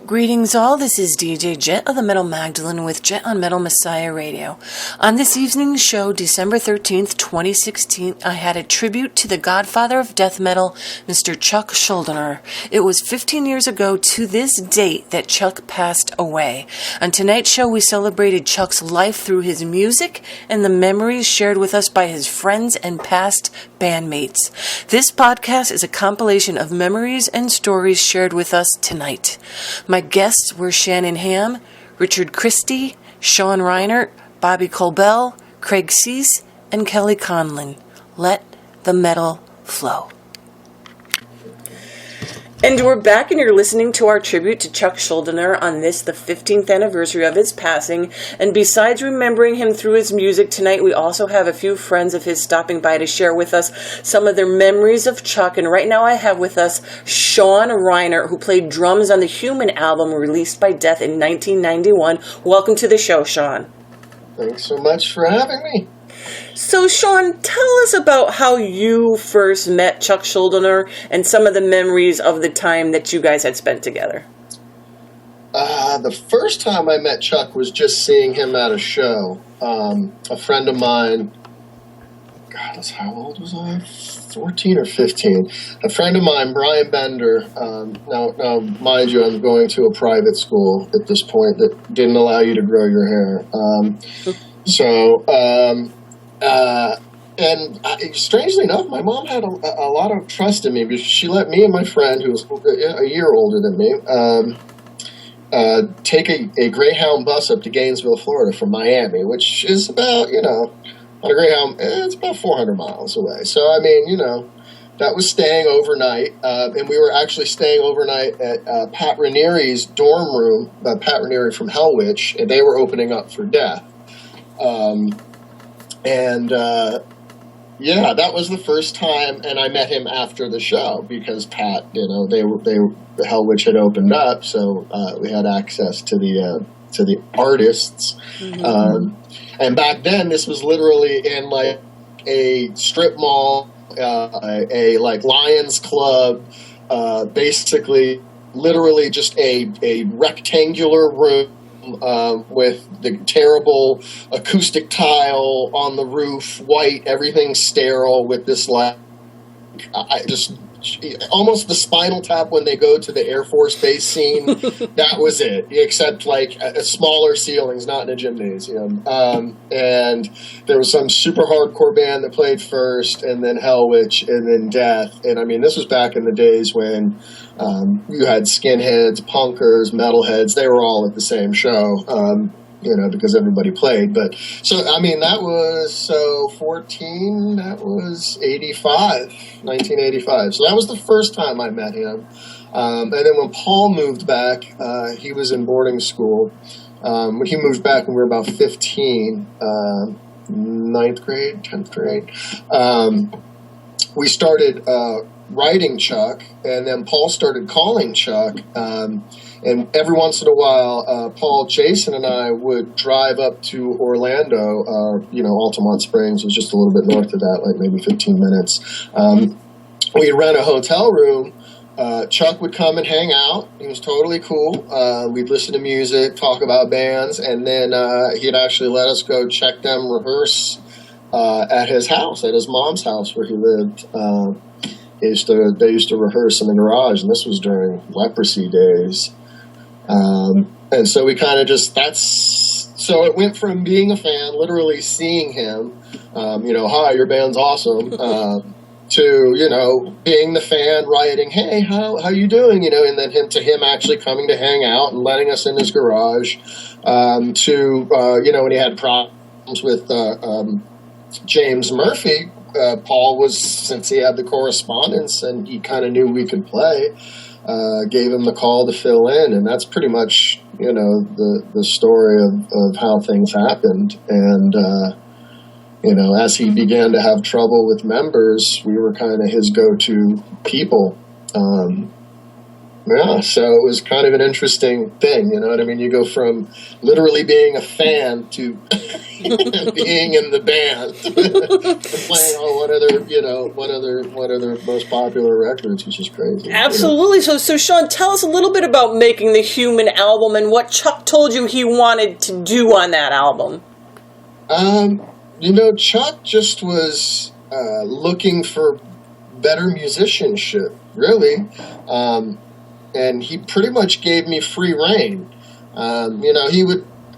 Greetings all, this is DJ Jet of the Metal Magdalene with Jet on Metal Messiah Radio. On this evening's show, December 13th, 2016, I had a tribute to the godfather of death metal, Mr. Chuck Schuldiner. It was 15 years ago to this date that Chuck passed away. On tonight's show, we celebrated Chuck's life through his music and the memories shared with us by his friends and past bandmates. This podcast is a compilation of memories and stories shared with us tonight. My guests were Shannon Hamm, Richard Christy, Sean Reinert, Bobby Koelble, Craig Sease, and Kelly Conlon. Let the metal flow. And we're back, and you're listening to our tribute to Chuck Schuldiner on this, the 15th anniversary of his passing. And besides remembering him through his music tonight, we also have a few friends of his stopping by to share with us some of their memories of Chuck. And right now I have with us Sean Reinert, who played drums on the Human album released by Death in 1991. Welcome to the show, Sean. Thanks so much for having me. So, Sean, tell us about how you first met Chuck Schuldiner and some of the memories of the time that you guys had spent together. The first time I met Chuck was just seeing him at a show. A friend of mine, God, how old was I? 14 or 15. A friend of mine, Brian Bender, now, mind you, I'm going to a private school at this point that didn't allow you to grow your hair. And strangely enough, my mom had a lot of trust in me because she let me and my friend, who was a year older than me, take a Greyhound bus up to Gainesville, Florida from Miami, which is about, on a Greyhound, it's about 400 miles away. So, I mean, that was staying overnight. And we were actually staying overnight at Pat Rainieri's dorm room, Pat Rainieri from Hell Witch, and they were opening up for Death. That was the first time, and I met him after the show because Pat, the Hell Witch had opened up, so we had access to the artists. Mm-hmm. And back then, this was literally in like a strip mall, a Lions Club, basically, literally just a rectangular room. With the terrible acoustic tile on the roof, white, everything sterile with this almost the Spinal Tap when they go to the Air Force Base scene. That was it, except like a smaller ceilings, not in a gymnasium. And there was some super hardcore band that played first, and then Hell Witch, and then Death. And I mean, this was back in the days when you had skinheads, punkers, metalheads. They were all at the same show. Because everybody played. But, so, I mean, that was, 14, that was 1985. So that was the first time I met him. And then when Paul moved back, he was in boarding school. When he moved back when we were about 15, 9th grade, 10th grade, we started writing Chuck, and then Paul started calling Chuck, and every once in a while, Paul, Jason, and I would drive up to Orlando. Altamont Springs was just a little bit north of that, like maybe 15 minutes. We'd rent a hotel room. Chuck would come and hang out. He was totally cool. We'd listen to music, talk about bands, and then he'd actually let us go check them rehearse at his house, at his mom's house where he lived. They used to rehearse in the garage, and this was during leprosy days. And so we kind of so it went from being a fan, literally seeing him, hi, your band's awesome, to, being the fan, writing, hey, how you doing, and then him actually coming to hang out and letting us in his garage, when he had problems with James Murphy, Paul since he had the correspondence and he kind of knew we could play, gave him the call to fill in, and that's pretty much, the story of how things happened. And, as he began to have trouble with members, we were kind of his go-to people. Yeah, so it was kind of an interesting thing, you know what I mean? You go from literally being a fan to being in the band, playing on one of their most popular records, which is crazy. Absolutely. So Sean, tell us a little bit about making the Human album and what Chuck told you he wanted to do on that album. Chuck just was looking for better musicianship, really. And he pretty much gave me free rein.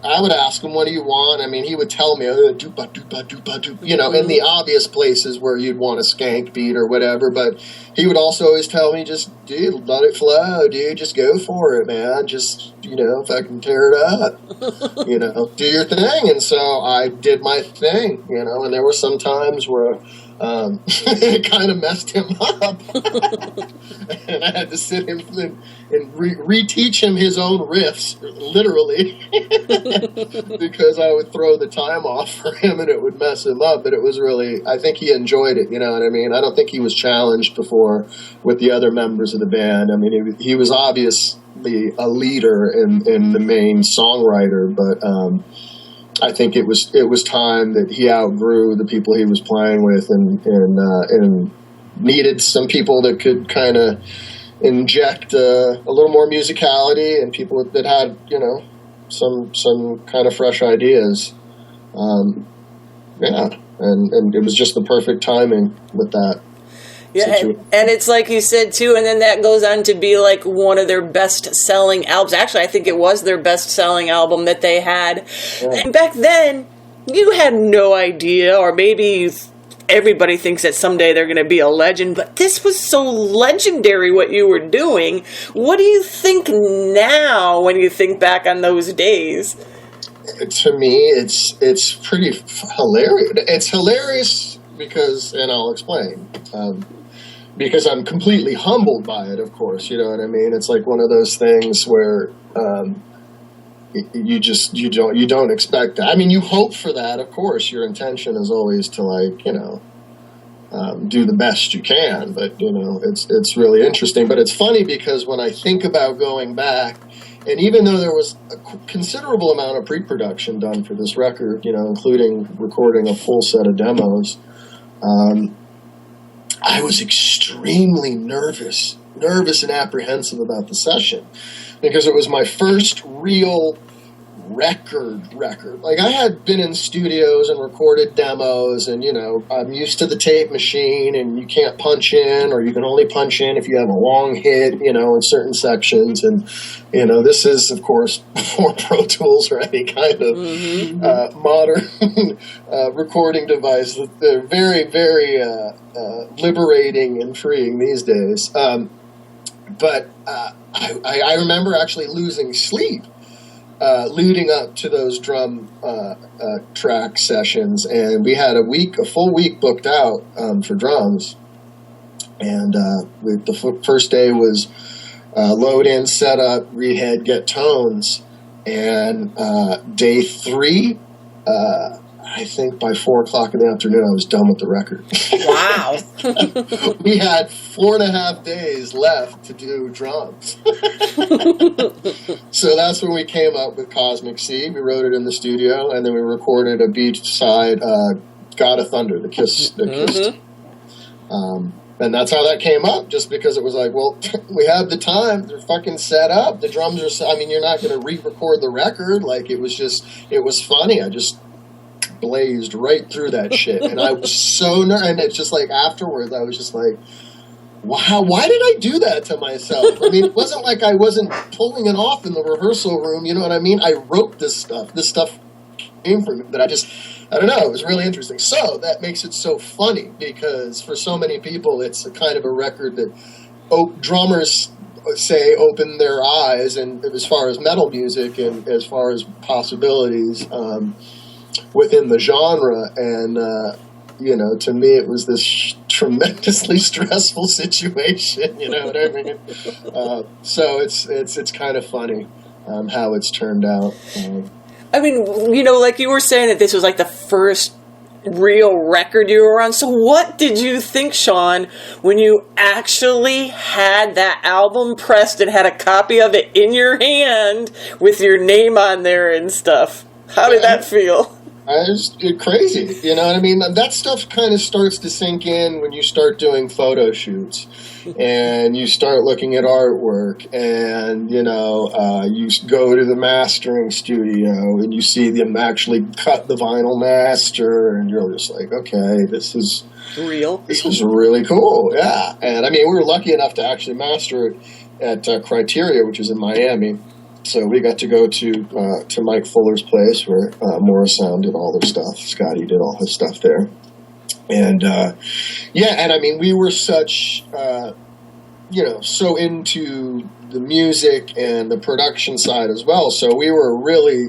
I would ask him, what do you want? I mean, he would tell me, doopa, doopa, doopa, doopa, in the obvious places where you'd want a skank beat or whatever, but he would also always tell me, just, dude, let it flow, dude, just go for it, man, just, fucking tear it up, do your thing, and so I did my thing, and there were some times where it kind of messed him up. And I had to sit him and reteach him his own riffs, literally, because I would throw the time off for him and it would mess him up. But it was really, I think he enjoyed it, you know what I mean? I don't think he was challenged before with the other members of the band. I mean, he was obviously a leader and the main songwriter, but I think it was time that he outgrew the people he was playing with and needed some people that could kind of inject a little more musicality and people that had some kind of fresh ideas. And it was just the perfect timing with that. Yeah, and it's like you said, too, and then that goes on to be like one of their best-selling albums. Actually, I think it was their best-selling album that they had. Yeah. And back then, you had no idea, or maybe everybody thinks that someday they're going to be a legend, but this was so legendary what you were doing. What do you think now when you think back on those days? To me, it's pretty hilarious. It's hilarious because, and I'll explain, because I'm completely humbled by it, of course, you know what I mean? It's like one of those things where you don't expect that. I mean, you hope for that, of course. Your intention is always to do the best you can, but it's really interesting. But it's funny because when I think about going back, and even though there was a considerable amount of pre-production done for this record, including recording a full set of demos, I was extremely nervous and apprehensive about the session because it was my first real record. Like, I had been in studios and recorded demos, and I'm used to the tape machine, and you can't punch in, or you can only punch in if you have a long hit, in certain sections, and this is, of course, before Pro Tools or any kind of modern recording device. They're very, very liberating and freeing these days. But I remember actually losing sleep leading up to those drum track sessions, and we had a full week booked out for drums, and the first day was load in, set up, rehead, get tones, and day 3, I think by 4 o'clock in the afternoon, I was done with the record. Wow. We had 4.5 days left to do drums. So that's when we came up with Cosmic Sea. We wrote it in the studio, and then we recorded a beach-side God of Thunder, the Kiss. And that's how that came up, just because it was like, well, we have the time. They're fucking set up. The drums are, you're not going to re-record the record. Like, it was funny. I just blazed right through that shit, and I was so nervous. And it's just like afterwards, I was just like, "Wow, why did I do that to myself?" I mean, it wasn't like I wasn't pulling it off in the rehearsal room. You know what I mean? I wrote this stuff. This stuff came from it that I don't know. It was really interesting. So that makes it so funny because for so many people, it's a kind of a record that drummers say open their eyes, and as far as metal music and as far as possibilities. Within the genre, and to me it was this tremendously stressful situation, you know what I mean? So it's kind of funny how it's turned out. I mean, like you were saying that this was like the first real record you were on. So what did you think, Sean, when you actually had that album pressed and had a copy of it in your hand with your name on there and stuff? How did that feel? It's crazy, you know what I mean? That stuff kind of starts to sink in when you start doing photo shoots and you start looking at artwork and, you go to the mastering studio and you see them actually cut the vinyl master and you're just like, okay, this is real. This was really cool, yeah. And, we were lucky enough to actually master it at Criteria, which is in Miami. So we got to go to Mike Fuller's place where Morrisound did all their stuff. Scotty did all his stuff there. And, we were such, so into the music and the production side as well. So we were really,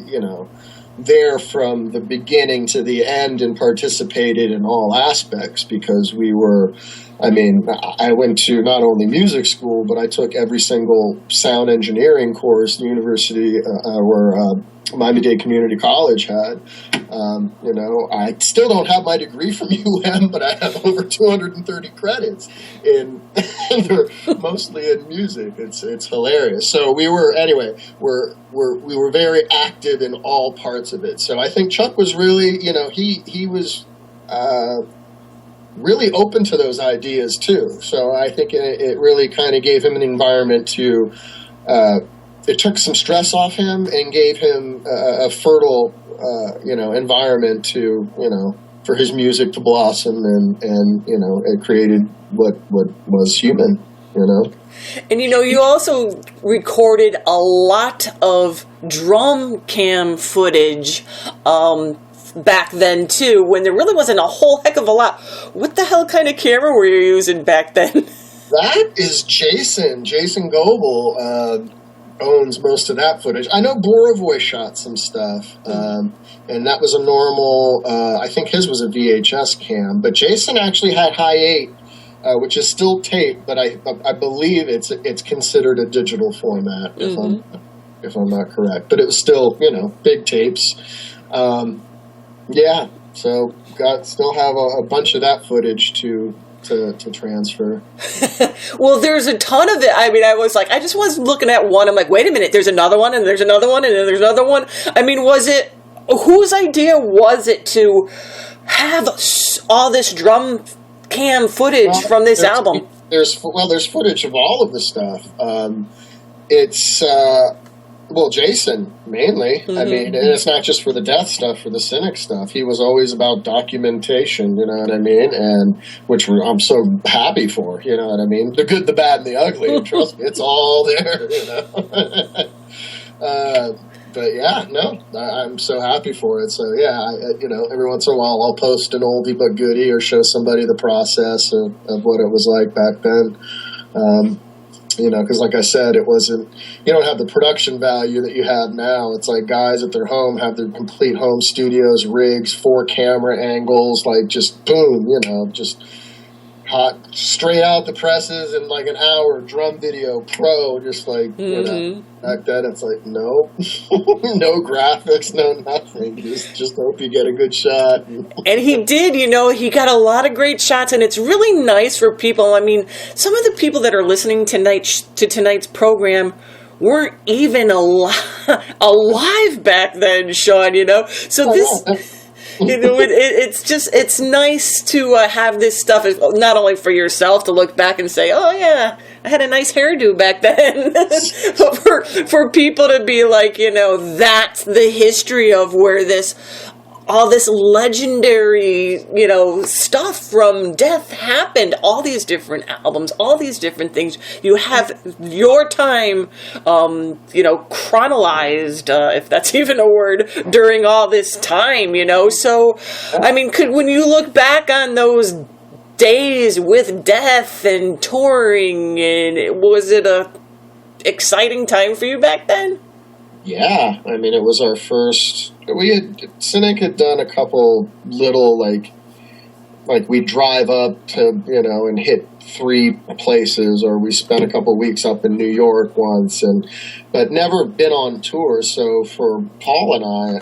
there from the beginning to the end and participated in all aspects because we were... I went to not only music school, but I took every single sound engineering course the university where Miami-Dade Community College had. I still don't have my degree from UM, but I have over 230 credits and they're mostly in music. It's hilarious. So we were we were very active in all parts of it. So I think Chuck was really, he was. Really open to those ideas too. So I think it really kind of gave him an environment to, it took some stress off him and gave him a fertile, environment to, for his music to blossom and it created what was human, And you also recorded a lot of drum cam footage, back then too, when there really wasn't a whole heck of a lot. What the hell kind of camera were you using back then? That is Jason Koelble owns most of that footage. I know Borovoy shot some stuff, and that was a normal, I think his was a VHS cam, but Jason actually had High 8, which is still tape, but I believe it's considered a digital format, if I'm not correct. But it was still, big tapes. Yeah, so still have a bunch of that footage to transfer. Well, there's a ton of it. I was like, I just was looking at one. I'm like, wait a minute, there's another one, and there's another one, and then there's another one. Whose idea was it to have all this drum cam footage from this album? There's footage of all of the stuff. Jason, mainly. And it's not just for the death stuff, for the cynic stuff. He was always about documentation, you know what I mean? And which I'm so happy for, you know what I mean? The good, the bad, and the ugly. And trust me, it's all there, But yeah, no, I'm so happy for it. So yeah, every once in a while I'll post an oldie but goodie or show somebody the process of what it was like back then. Because like I said, you don't have the production value that you have now. It's like guys at their home have their complete home studios, rigs, 4 camera angles, like just boom, just hot, straight out the presses in like an hour, drum video, pro, just like, back then it's like, no, no graphics, no nothing. Just hope you get a good shot. And he did, he got a lot of great shots, and it's really nice for people. Some of the people that are listening to tonight's program weren't even alive back then, Sean, So it's nice to have this stuff, not only for yourself to look back and say, oh yeah, I had a nice hairdo back then, but for people to be like, that's the history of where all this legendary, stuff from Death happened. All these different albums, all these different things. You have your time, chronologized, if that's even a word, during all this time, So, when you look back on those days with Death and touring, was it a exciting time for you back then? Yeah, it was our first. Cynic had done a couple little like we'd drive up to and hit 3 places, or we spent a couple weeks up in New York once, but never been on tour. So for Paul and I,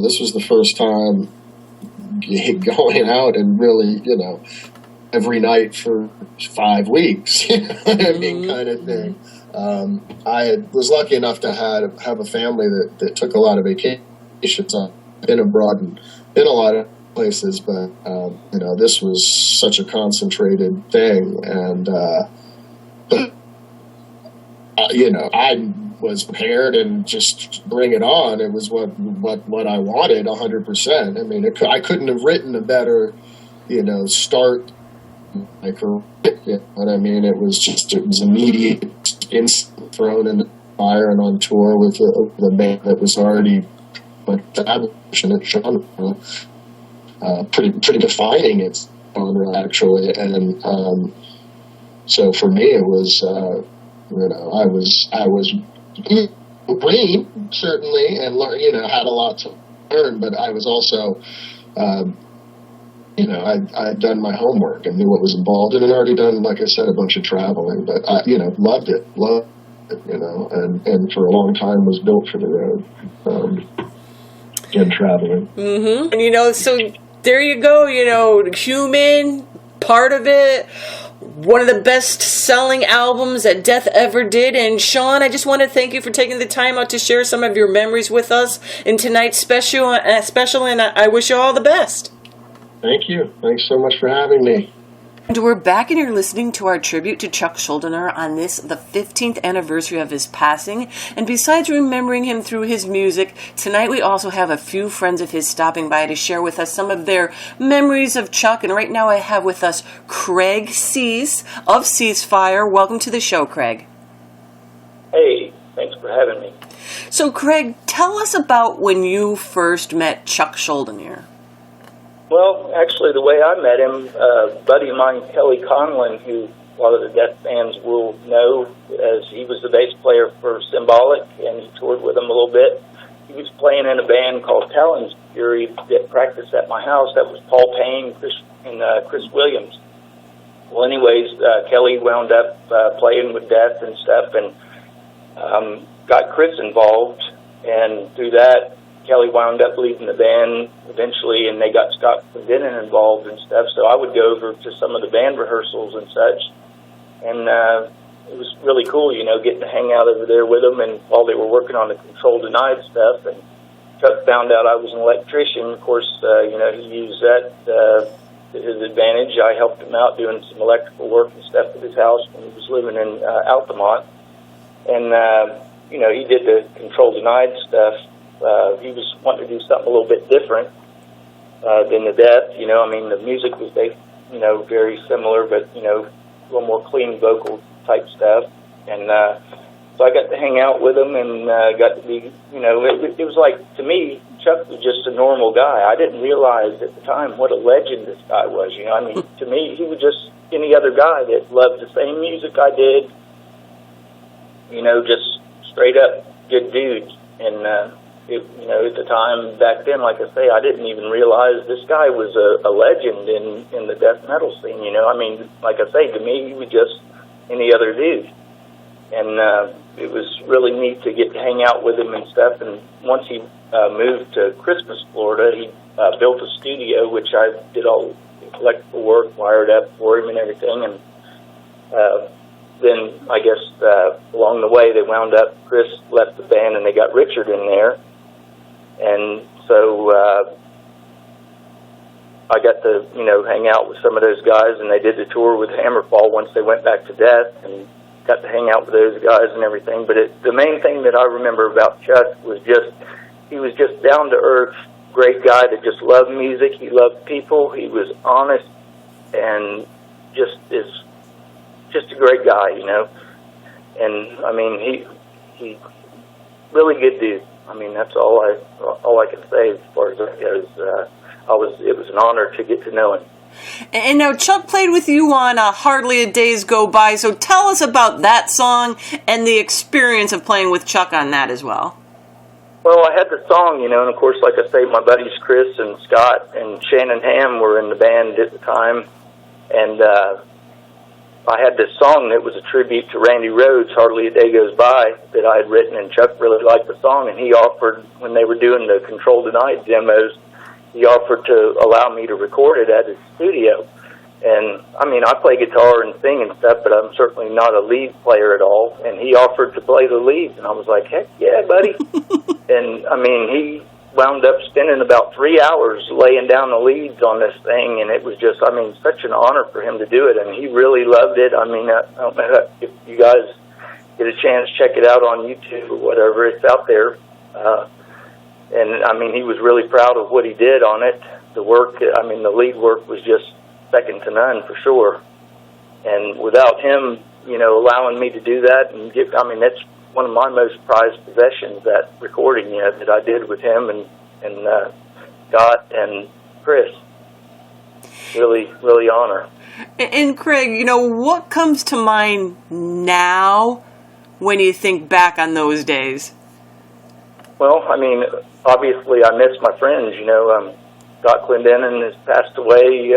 this was the first time going out and really, every night for 5 weeks, you know what I mean, kind of thing. I was lucky enough to have a family that took a lot of vacations. I've been abroad and been a lot of places, but this was such a concentrated thing, and I was prepared and just bring it on. It was what I wanted 100%. I mean, I couldn't have written a better start my career. You know what I mean? It was immediate, instant, thrown in the fire and on tour with a band that was already established in its genre, pretty defining its genre actually. And so for me, it was I was green certainly, and had a lot to learn, but I was also I'd done my homework and knew what was involved, and I'd already done, like I said, a bunch of traveling, but I, loved it, and for a long time was built for the road, and traveling. Mm-hmm. And, so there you go, Human, part of it, one of the best-selling albums that Death ever did. And Sean, I just want to thank you for taking the time out to share some of your memories with us in tonight's special, and I wish you all the best. Thank you. Thanks so much for having me. And we're back, and you're listening to our tribute to Chuck Schuldiner on the 15th anniversary of his passing. And besides remembering him through his music, tonight we also have a few friends of his stopping by to share with us some of their memories of Chuck. And right now I have with us Craig Sease of Sease Fire. Welcome to the show, Craig. Hey, thanks for having me. So, Craig, tell us about when you first met Chuck Schuldiner. Well, actually, the way I met him, a buddy of mine, Kelly Conlon, who a lot of the Death fans will know, as he was the bass player for Symbolic, and he toured with them a little bit. He was playing in a band called Talon's Fury that practiced at my house. That was Paul Payne and Chris Williams. Well, anyways, Kelly wound up playing with Death and stuff, and got Chris involved, and through that, Kelly wound up leaving the band eventually, and they got Scott Clendenin involved and stuff, so I would go over to some of the band rehearsals and such, and it was really cool, getting to hang out over there with them, and while they were working on the Control Denied stuff, and Chuck found out I was an electrician. Of course, he used that to his advantage. I helped him out doing some electrical work and stuff at his house when he was living in Altamont, and, he did the Control Denied stuff. He was wanting to do something a little bit different than the Death. The music was very similar, but a little more clean vocal type stuff. And so I got to hang out with him and got to be, it was like, to me, Chuck was just a normal guy. I didn't realize at the time what a legend this guy was. To me, he was just any other guy that loved the same music I did. Just straight up good dude. And at the time back then, like I say, I didn't even realize this guy was a legend in the death metal scene. Like I say, to me, he was just any other dude. And it was really neat to get to hang out with him and stuff. And once he moved to Christmas, Florida, he built a studio, which I did all electrical work, wired up for him and everything. And then I guess along the way, they wound up, Chris left the band and they got Richard in there. And so I got to, hang out with some of those guys, and they did the tour with Hammerfall once they went back to Death, and got to hang out with those guys and everything. But the main thing that I remember about Chuck was he was just down to earth, great guy that just loved music. He loved people. He was honest and just a great guy, And he really good dude. That's all I can say as far as that goes. It was an honor to get to know him. And now Chuck played with you on Hardly a Days Go By, so tell us about that song and the experience of playing with Chuck on that as well. Well, I had the song, and of course, like I say, my buddies Chris and Scott and Shannon Hamm were in the band at the time, and I had this song that was a tribute to Randy Rhoads, Hardly a Day Goes By, that I had written, and Chuck really liked the song, and he offered, when they were doing the Control Denied demos, he offered to allow me to record it at his studio. And, I mean, I play guitar and sing and stuff, but I'm certainly not a lead player at all. And he offered to play the leads, and I was like, heck yeah, buddy. And, I mean, he wound up spending about 3 hours laying down the leads on this thing, and it was just, I mean, such an honor for him to do it. And he really loved it. I mean, I don't know if you guys get a chance, check it out on YouTube or whatever. It's out there. And, I mean, he was really proud of what he did on it. The work, I mean, the lead work was just second to none for sure. And without him, you know, allowing me to do that and I mean, that's one of my most prized possessions, that recording, you know, that I did with him and Scott and Chris. Really, really honor. And Craig, you know, what comes to mind now when you think back on those days? Well, I mean, obviously I miss my friends, you know. Scott Clendenin has passed away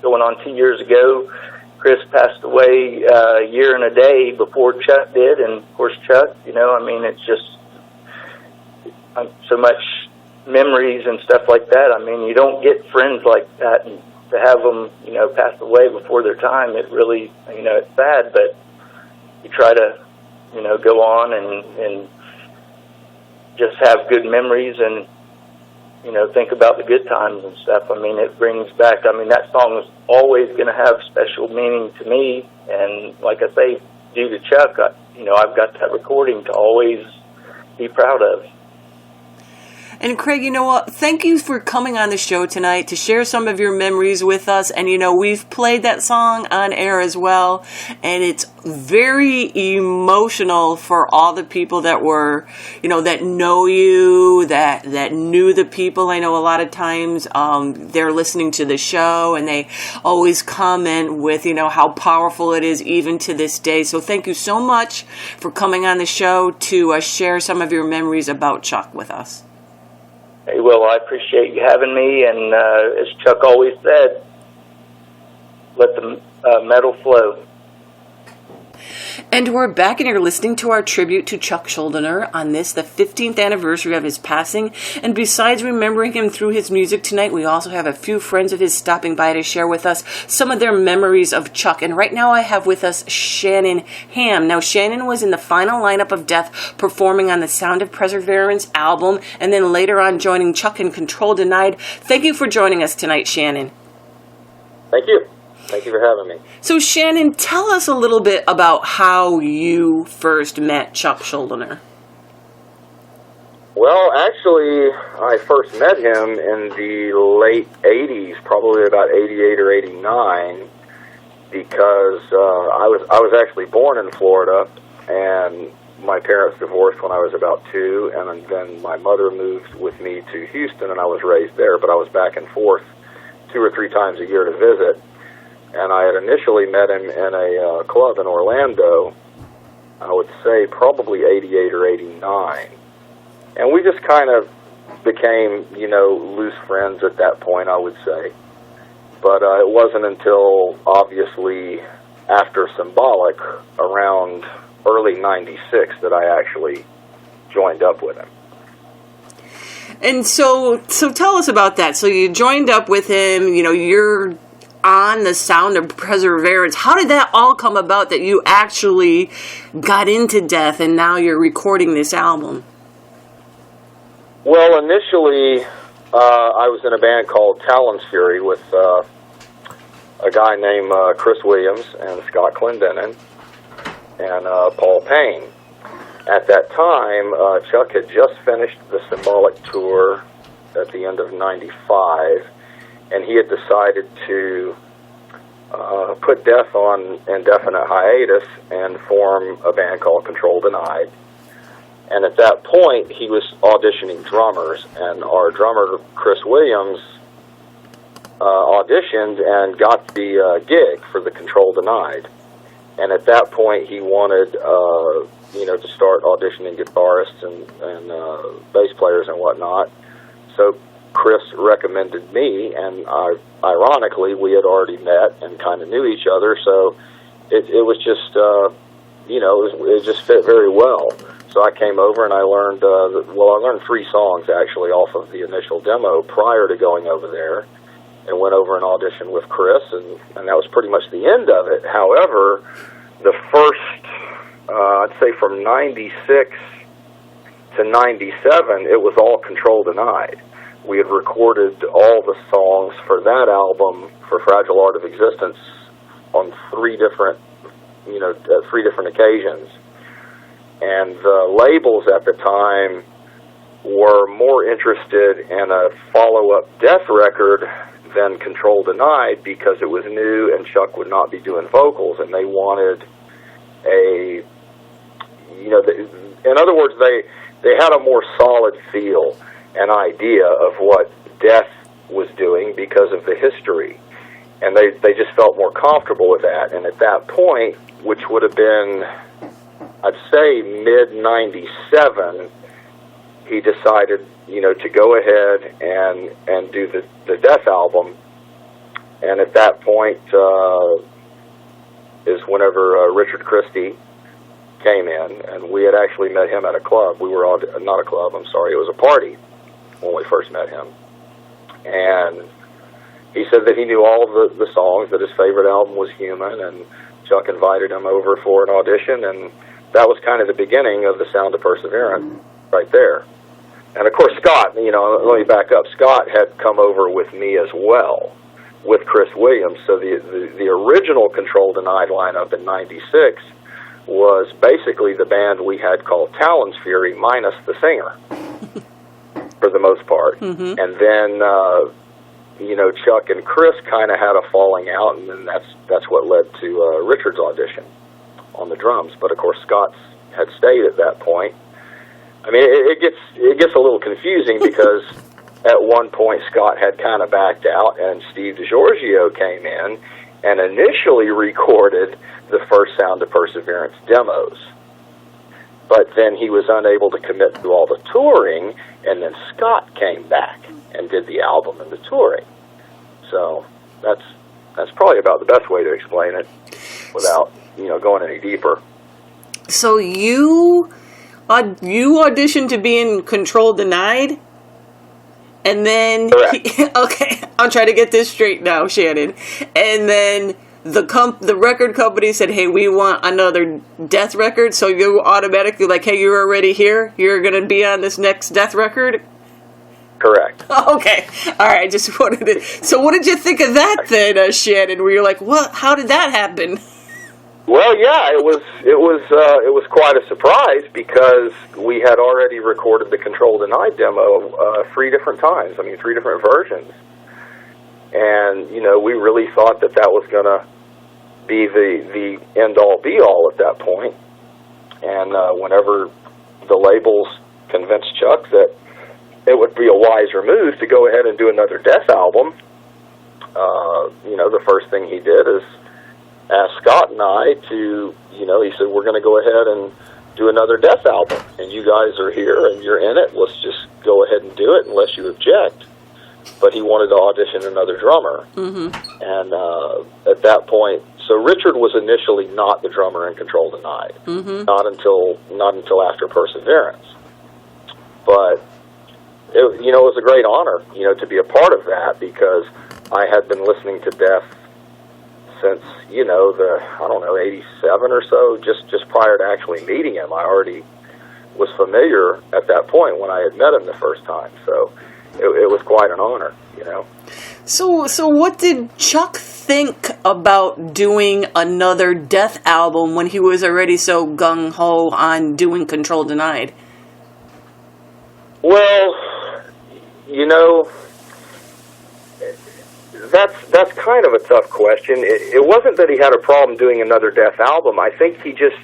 going on 2 years ago. Chris passed away a year and a day before Chuck did, and of course Chuck, you know, I mean, it's just so much memories and stuff like that. I mean, you don't get friends like that, and to have them, you know, pass away before their time, it really, you know, it's sad, but you try to, you know, go on and just have good memories and, you know, think about the good times and stuff. I mean, it brings back, I mean, that song is always going to have special meaning to me. And like I say, due to Chuck, you know, I've got that recording to always be proud of. And Craig, you know what? Thank you for coming on the show tonight to share some of your memories with us. And, you know, we've played that song on air as well. And it's very emotional for all the people that were, you know, that know you, that knew the people. I know a lot of times they're listening to the show and they always comment with, you know, how powerful it is even to this day. So thank you so much for coming on the show to share some of your memories about Chuck with us. Hey, well, I appreciate you having me, and as Chuck always said, let the metal flow. And we're back, and you're listening to our tribute to Chuck Schuldiner on this, the 15th anniversary of his passing. And besides remembering him through his music tonight, we also have a few friends of his stopping by to share with us some of their memories of Chuck. And right now I have with us Shannon Hamm. Now, Shannon was in the final lineup of Death, performing on the Sound of Perseverance album, and then later on joining Chuck in Control Denied. Thank you for joining us tonight, Shannon. Thank you. Thank you for having me. So, Shannon, tell us a little bit about how you first met Chuck Schuldiner. Well, actually, I first met him in the late 80s, probably about 88 or 89, because I was actually born in Florida, and my parents divorced when I was about 2, and then my mother moved with me to Houston, and I was raised there, but I was back and forth 2 or 3 times a year to visit. And I had initially met him in a club in Orlando, I would say probably 88 or 89. And we just kind of became, you know, loose friends at that point, I would say. But it wasn't until, obviously, after Symbolic, around early 96, that I actually joined up with him. And so tell us about that. So you joined up with him, you know, you're on the Sound of Perseverance. How did that all come about that you actually got into Death and now you're recording this album? Well, initially, I was in a band called Talon's Fury with a guy named Chris Williams and Scott Clendenin and Paul Payne. At that time, Chuck had just finished the Symbolic tour at the end of 95, and he had decided to put Death on indefinite hiatus and form a band called Control Denied. And at that point, he was auditioning drummers, and our drummer, Chris Williams, auditioned and got the gig for the Control Denied. And at that point, he wanted, you know, to start auditioning guitarists and bass players and whatnot. So Chris recommended me, and ironically, we had already met and kind of knew each other, so it was just, you know, it just fit very well. So I came over and I learned, I learned 3 songs actually off of the initial demo prior to going over there, and went over and auditioned with Chris, and that was pretty much the end of it. However, the first, I'd say from 96 to 97, it was all Control Denied. We had recorded all the songs for that album, for Fragile Art of Existence, on 3 different occasions. And the labels at the time were more interested in a follow-up Death record than Control Denied, because it was new and Chuck would not be doing vocals, and they wanted in other words, they had a more solid feel, an idea of what Death was doing because of the history, and they just felt more comfortable with that. And at that point, which would have been, I'd say, mid-97, he decided, to go ahead and do the Death album. And at that point is whenever Richard Christy came in, and we had actually met him at a club. We were not a club, I'm sorry, it was a party when we first met him. And he said that he knew all of the songs, that his favorite album was Human, and Chuck invited him over for an audition, and that was kind of the beginning of the Sound of Perseverance right there. And of course, Scott, let me back up. Scott had come over with me as well, with Chris Williams. So the original Control Denied lineup in 96 was basically the band we had called Talon's Fury, minus the singer, for the most part. Mm-hmm. And then, Chuck and Chris kind of had a falling out, and then that's what led to Richard's audition on the drums. But of course, Scott had stayed at that point. I mean, it gets a little confusing because at one point Scott had kind of backed out, and Steve DiGiorgio came in and initially recorded the first Sound of Perseverance demos. But then he was unable to commit to all the touring, and then Scott came back and did the album and the touring. So that's probably about the best way to explain it without, going any deeper. So you auditioned to be in Control Denied? And then, okay, I'm trying to get this straight now, Shannon. And then the record company said, hey, we want another Death record, so you automatically like, hey, you're already here? You're going to be on this next Death record? Correct. Okay. All right, I just wanted to... So what did you think of that then, Shannon, where you're like, what? How did that happen? Well, yeah, it was quite a surprise because we had already recorded the Control Denied demo 3 different times. 3 different versions. And, we really thought that was going to be the end-all, be-all at that point. And whenever the labels convinced Chuck that it would be a wiser move to go ahead and do another Death album, the first thing he did is asked Scott and I to, he said, we're going to go ahead and do another Death album, and you guys are here and you're in it, let's just go ahead and do it unless you object. But he wanted to audition another drummer. Mm-hmm. And at that point, so Richard was initially not the drummer in Control Denied, mm-hmm. not until after Perseverance. But it was a great honor, to be a part of that, because I had been listening to Death since, 87 or so, just prior to actually meeting him. I already was familiar at that point when I had met him the first time. So it was quite an honor, So what did Chuck think about doing another Death album when he was already so gung-ho on doing Control Denied? Well, that's kind of a tough question. It wasn't that he had a problem doing another Death album. I think he just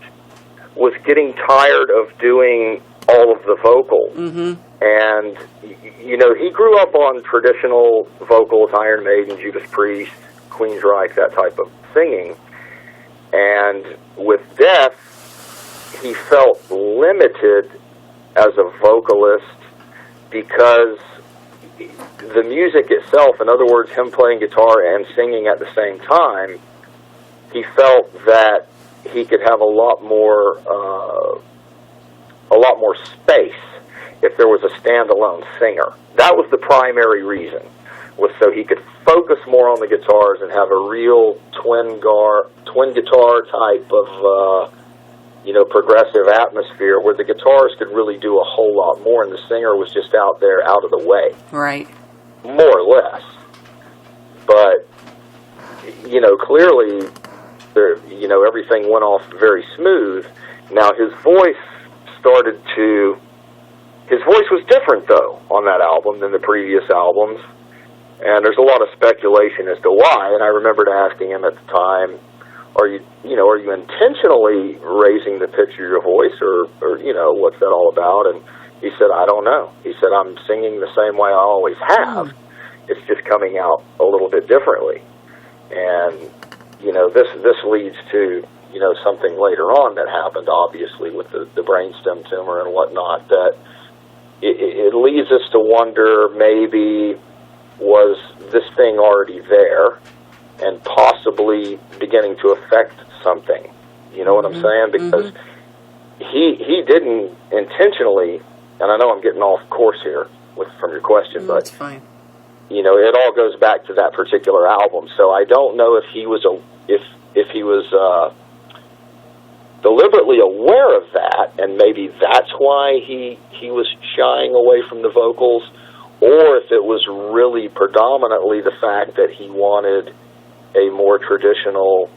was getting tired of doing all of the vocals. Mm-hmm. And, he grew up on traditional vocals, Iron Maiden, Judas Priest, Queensryche, that type of singing. And with Death, he felt limited as a vocalist because the music itself, in other words, him playing guitar and singing at the same time, he felt that he could have a lot more a lot more space if there was a standalone singer. That was the primary reason, was so he could focus more on the guitars and have a real twin guitar type of progressive atmosphere where the guitars could really do a whole lot more, and the singer was just out there, out of the way. Right. More or less. But, clearly, everything went off very smooth. Now, his voice was different, though, on that album than the previous albums. And there's a lot of speculation as to why. And I remembered asking him at the time, are you intentionally raising the pitch of your voice, or what's that all about? And he said, I don't know. He said, I'm singing the same way I always have. It's just coming out a little bit differently. And, this leads to, something later on that happened, obviously, with the brainstem tumor and whatnot, that it leads us to wonder, maybe, was this thing already there and possibly beginning to affect something? You know what I'm saying? Because he didn't intentionally, and I know I'm getting off course here from your question, but that's fine. It all goes back to that particular album. So I don't know if he was deliberately aware of that, and maybe that's why he was shying away from the vocals, or if it was really predominantly the fact that he wanted a more traditional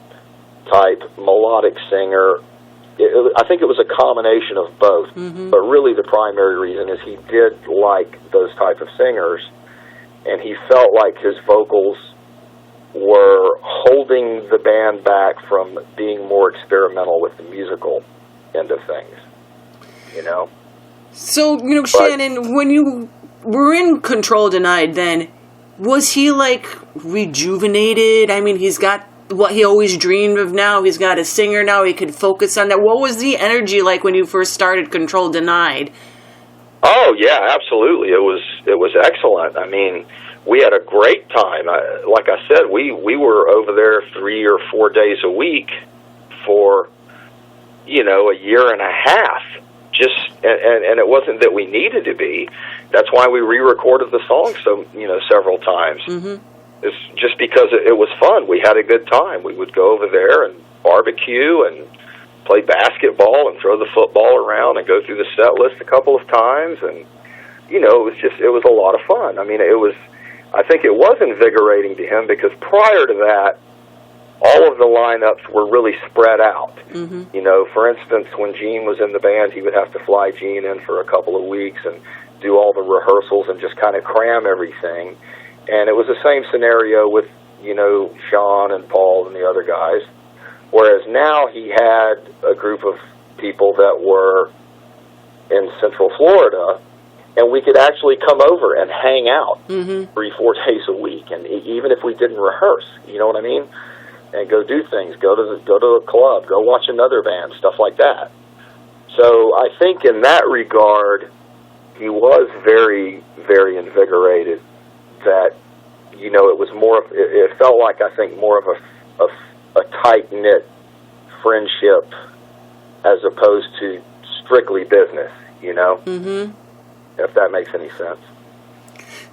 type melodic singer. I think it was a combination of both, but really the primary reason is he did like those type of singers, and he felt like his vocals were holding the band back from being more experimental with the musical end of things, So, Shannon, when you were in Control Denied then, was he, rejuvenated? I mean, he's got what he always dreamed of now. He's got a singer now. He could focus on that. What was the energy like when you first started Control Denied? Oh, yeah, absolutely. It was excellent. I mean, we had a great time. Like I said, we were over there 3 or 4 days a week for, a year and a half. And it wasn't that we needed to be. That's why we re-recorded the song several times. It's just because it was fun. We had a good time. We would go over there and barbecue and play basketball and throw the football around and go through the set list a couple of times, and it was a lot of fun. I mean, I think it was invigorating to him, because prior to that, all of the lineups were really spread out. For instance, when Gene was in the band, he would have to fly Gene in for a couple of weeks and do all the rehearsals and just kind of cram everything. And it was the same scenario with, Sean and Paul and the other guys. Whereas now he had a group of people that were in Central Florida, and we could actually come over and hang out 3-4 days a week, and even if we didn't rehearse, you know what I mean, and go do things, go to a club, go watch another band, stuff like that. So I think in that regard, he was very, very invigorated. That it felt like, I think, more of a tight-knit friendship as opposed to strictly business, if that makes any sense.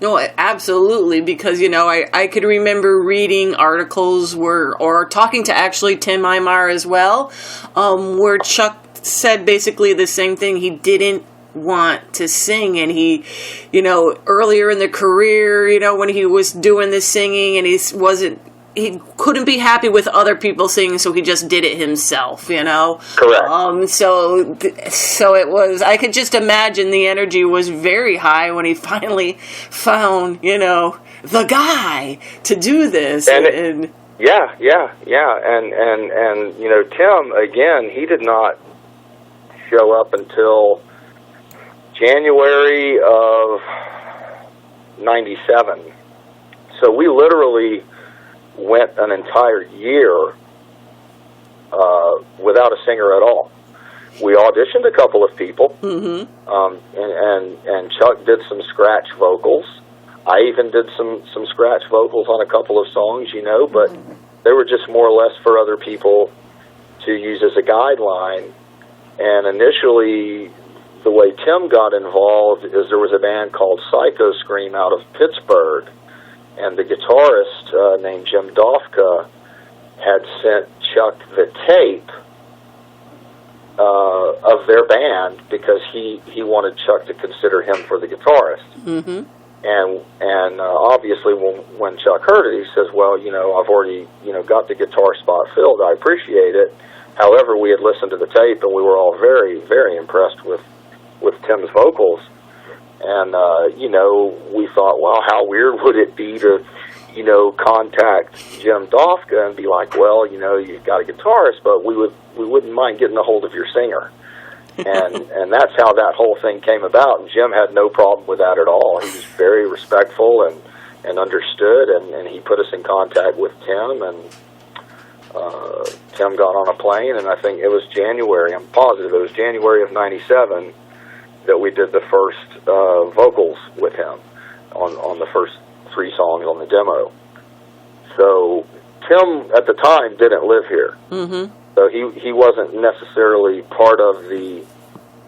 No, absolutely, because, I could remember reading articles or talking to actually Tim Aymar as well, where Chuck said basically the same thing. He didn't want to sing, and he, earlier in the career, when he was doing the singing, and he couldn't be happy with other people singing, so he just did it himself, Correct. So it was, I could just imagine the energy was very high when he finally found, the guy to do this. And yeah. And Tim, again, he did not show up until January of 97. So we literally went an entire year without a singer at all. We auditioned a couple of people, and Chuck did some scratch vocals. I even did some scratch vocals on a couple of songs, but they were just more or less for other people to use as a guideline. And initially, the way Tim got involved is there was a band called Psycho Scream out of Pittsburgh, and the guitarist named Jim Dofka had sent Chuck the tape of their band because he wanted Chuck to consider him for the guitarist. Mm-hmm. And obviously when Chuck heard it, he says, well, I've already, got the guitar spot filled. I appreciate it. However, we had listened to the tape, and we were all very, very impressed with Tim's vocals. And, we thought, wow, how weird would it be to, contact Jim Dofka and be like, well, you've got a guitarist, but we wouldn't mind getting a hold of your singer. And that's how that whole thing came about. And Jim had no problem with that at all. He was very respectful and understood, and he put us in contact with Tim, and Tim got on a plane, and I think it was January, I'm positive, it was January of 97 that we did the first vocals with him on the first 3 songs on the demo. So Tim, at the time, didn't live here. Mm-hmm. So he wasn't necessarily part of the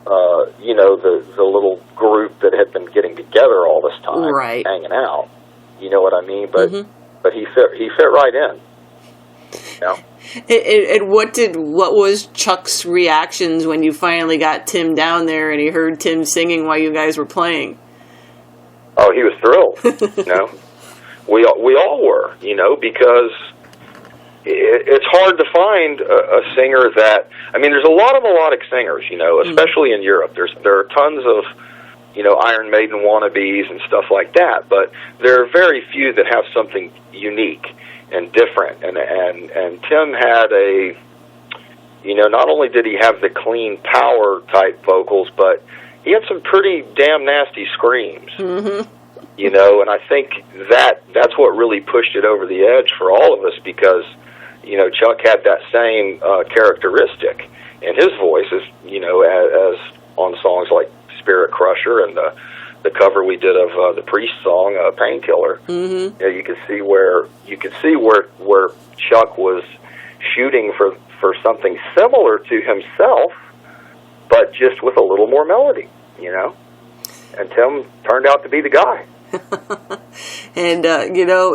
the little group that had been getting together all this time, right, hanging out. You know what I mean? But mm-hmm. but he fit right in. And what was Chuck's reactions when you finally got Tim down there and he heard Tim singing while you guys were playing? Oh, he was thrilled. We all were, because it's hard to find a singer that, there's a lot of melodic singers, especially in Europe. There are tons of, Iron Maiden wannabes and stuff like that, but there are very few that have something unique and different. And Tim had not only did he have the clean power type vocals, but he had some pretty damn nasty screams. Mm-hmm. And I think that's what really pushed it over the edge for all of us, because Chuck had that same characteristic in his voice as on songs like Spirit Crusher and the cover we did of the Priest song, Painkiller. Mm-hmm. You could see where Chuck was shooting for something similar to himself, but just with a little more melody, And Tim turned out to be the guy. And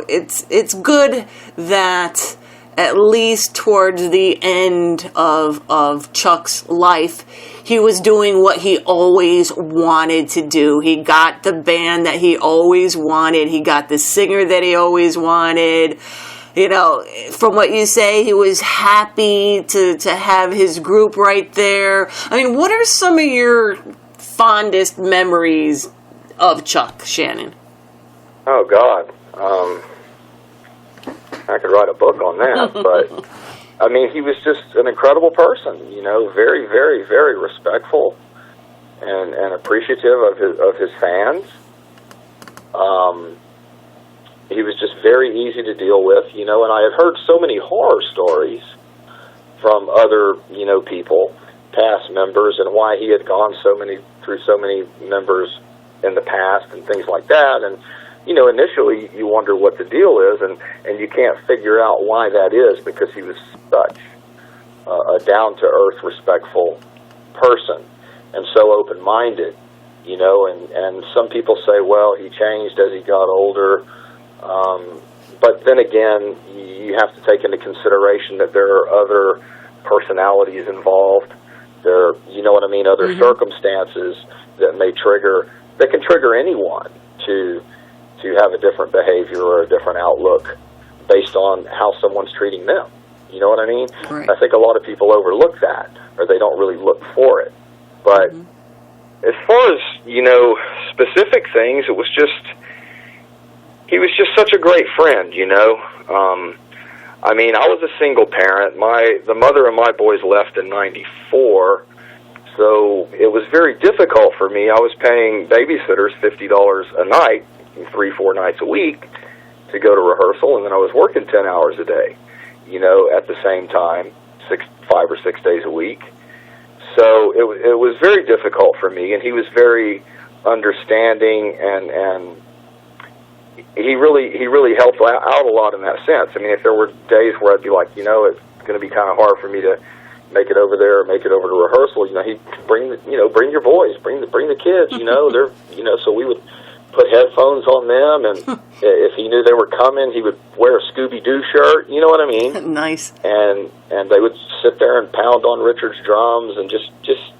it's good that at least towards the end of Chuck's life, he was doing what he always wanted to do. He got the band that he always wanted. He got the singer that he always wanted. From what you say, he was happy to have his group right there. What are some of your fondest memories of Chuck, Shannon? Oh, God. I could write a book on that, but he was just an incredible person, very, very, very respectful and appreciative of his fans. He was just very easy to deal with, and I had heard so many horror stories from other, people, past members, and why he had gone through so many members in the past and things like that. And initially you wonder what the deal is, and you can't figure out why that is, because he was such a down-to-earth, respectful person, and so open-minded, and some people say, well, he changed as he got older, but then again, you have to take into consideration that there are other personalities involved, other mm-hmm. circumstances that can trigger anyone to have a different behavior or a different outlook based on how someone's treating them. You know what I mean? Right. I think a lot of people overlook that, or they don't really look for it. But mm-hmm. as far as, specific things, he was just such a great friend, I was a single parent. The mother of my boys left in 94, so it was very difficult for me. I was paying babysitters $50 a night, 3-4 nights a week, to go to rehearsal, and then I was working 10 hours a day, at the same time, 5 or 6 days a week. So it was very difficult for me, and he was very understanding, and he really helped out a lot in that sense. If there were days where I'd be like, it's going to be kind of hard for me to, make it over there, make it over to rehearsal, he'd bring your boys, bring the kids, so we would put headphones on them, and if he knew they were coming, he would wear a Scooby-Doo shirt, you know what I mean? Nice. And they would sit there and pound on Richard's drums and just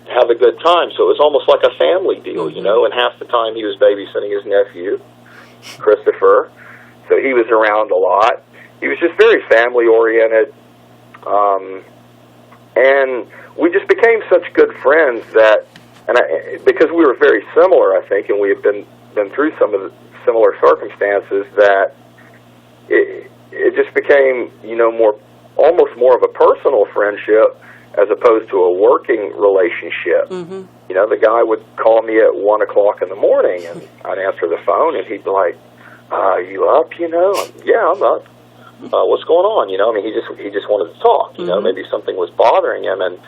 have a good time. So it was almost like a family deal, and half the time he was babysitting his nephew, Christopher, so he was around a lot. He was just very family-oriented, and we just became such good friends that, because we were very similar, I think, and we had been through some of the similar circumstances, that it just became, almost more of a personal friendship as opposed to a working relationship. Mm-hmm. The guy would call me at 1 o'clock in the morning, and I'd answer the phone, and he'd be like, "You up? Yeah, I'm up. What's going on?" He just wanted to talk. Mm-hmm. Maybe something was bothering him, and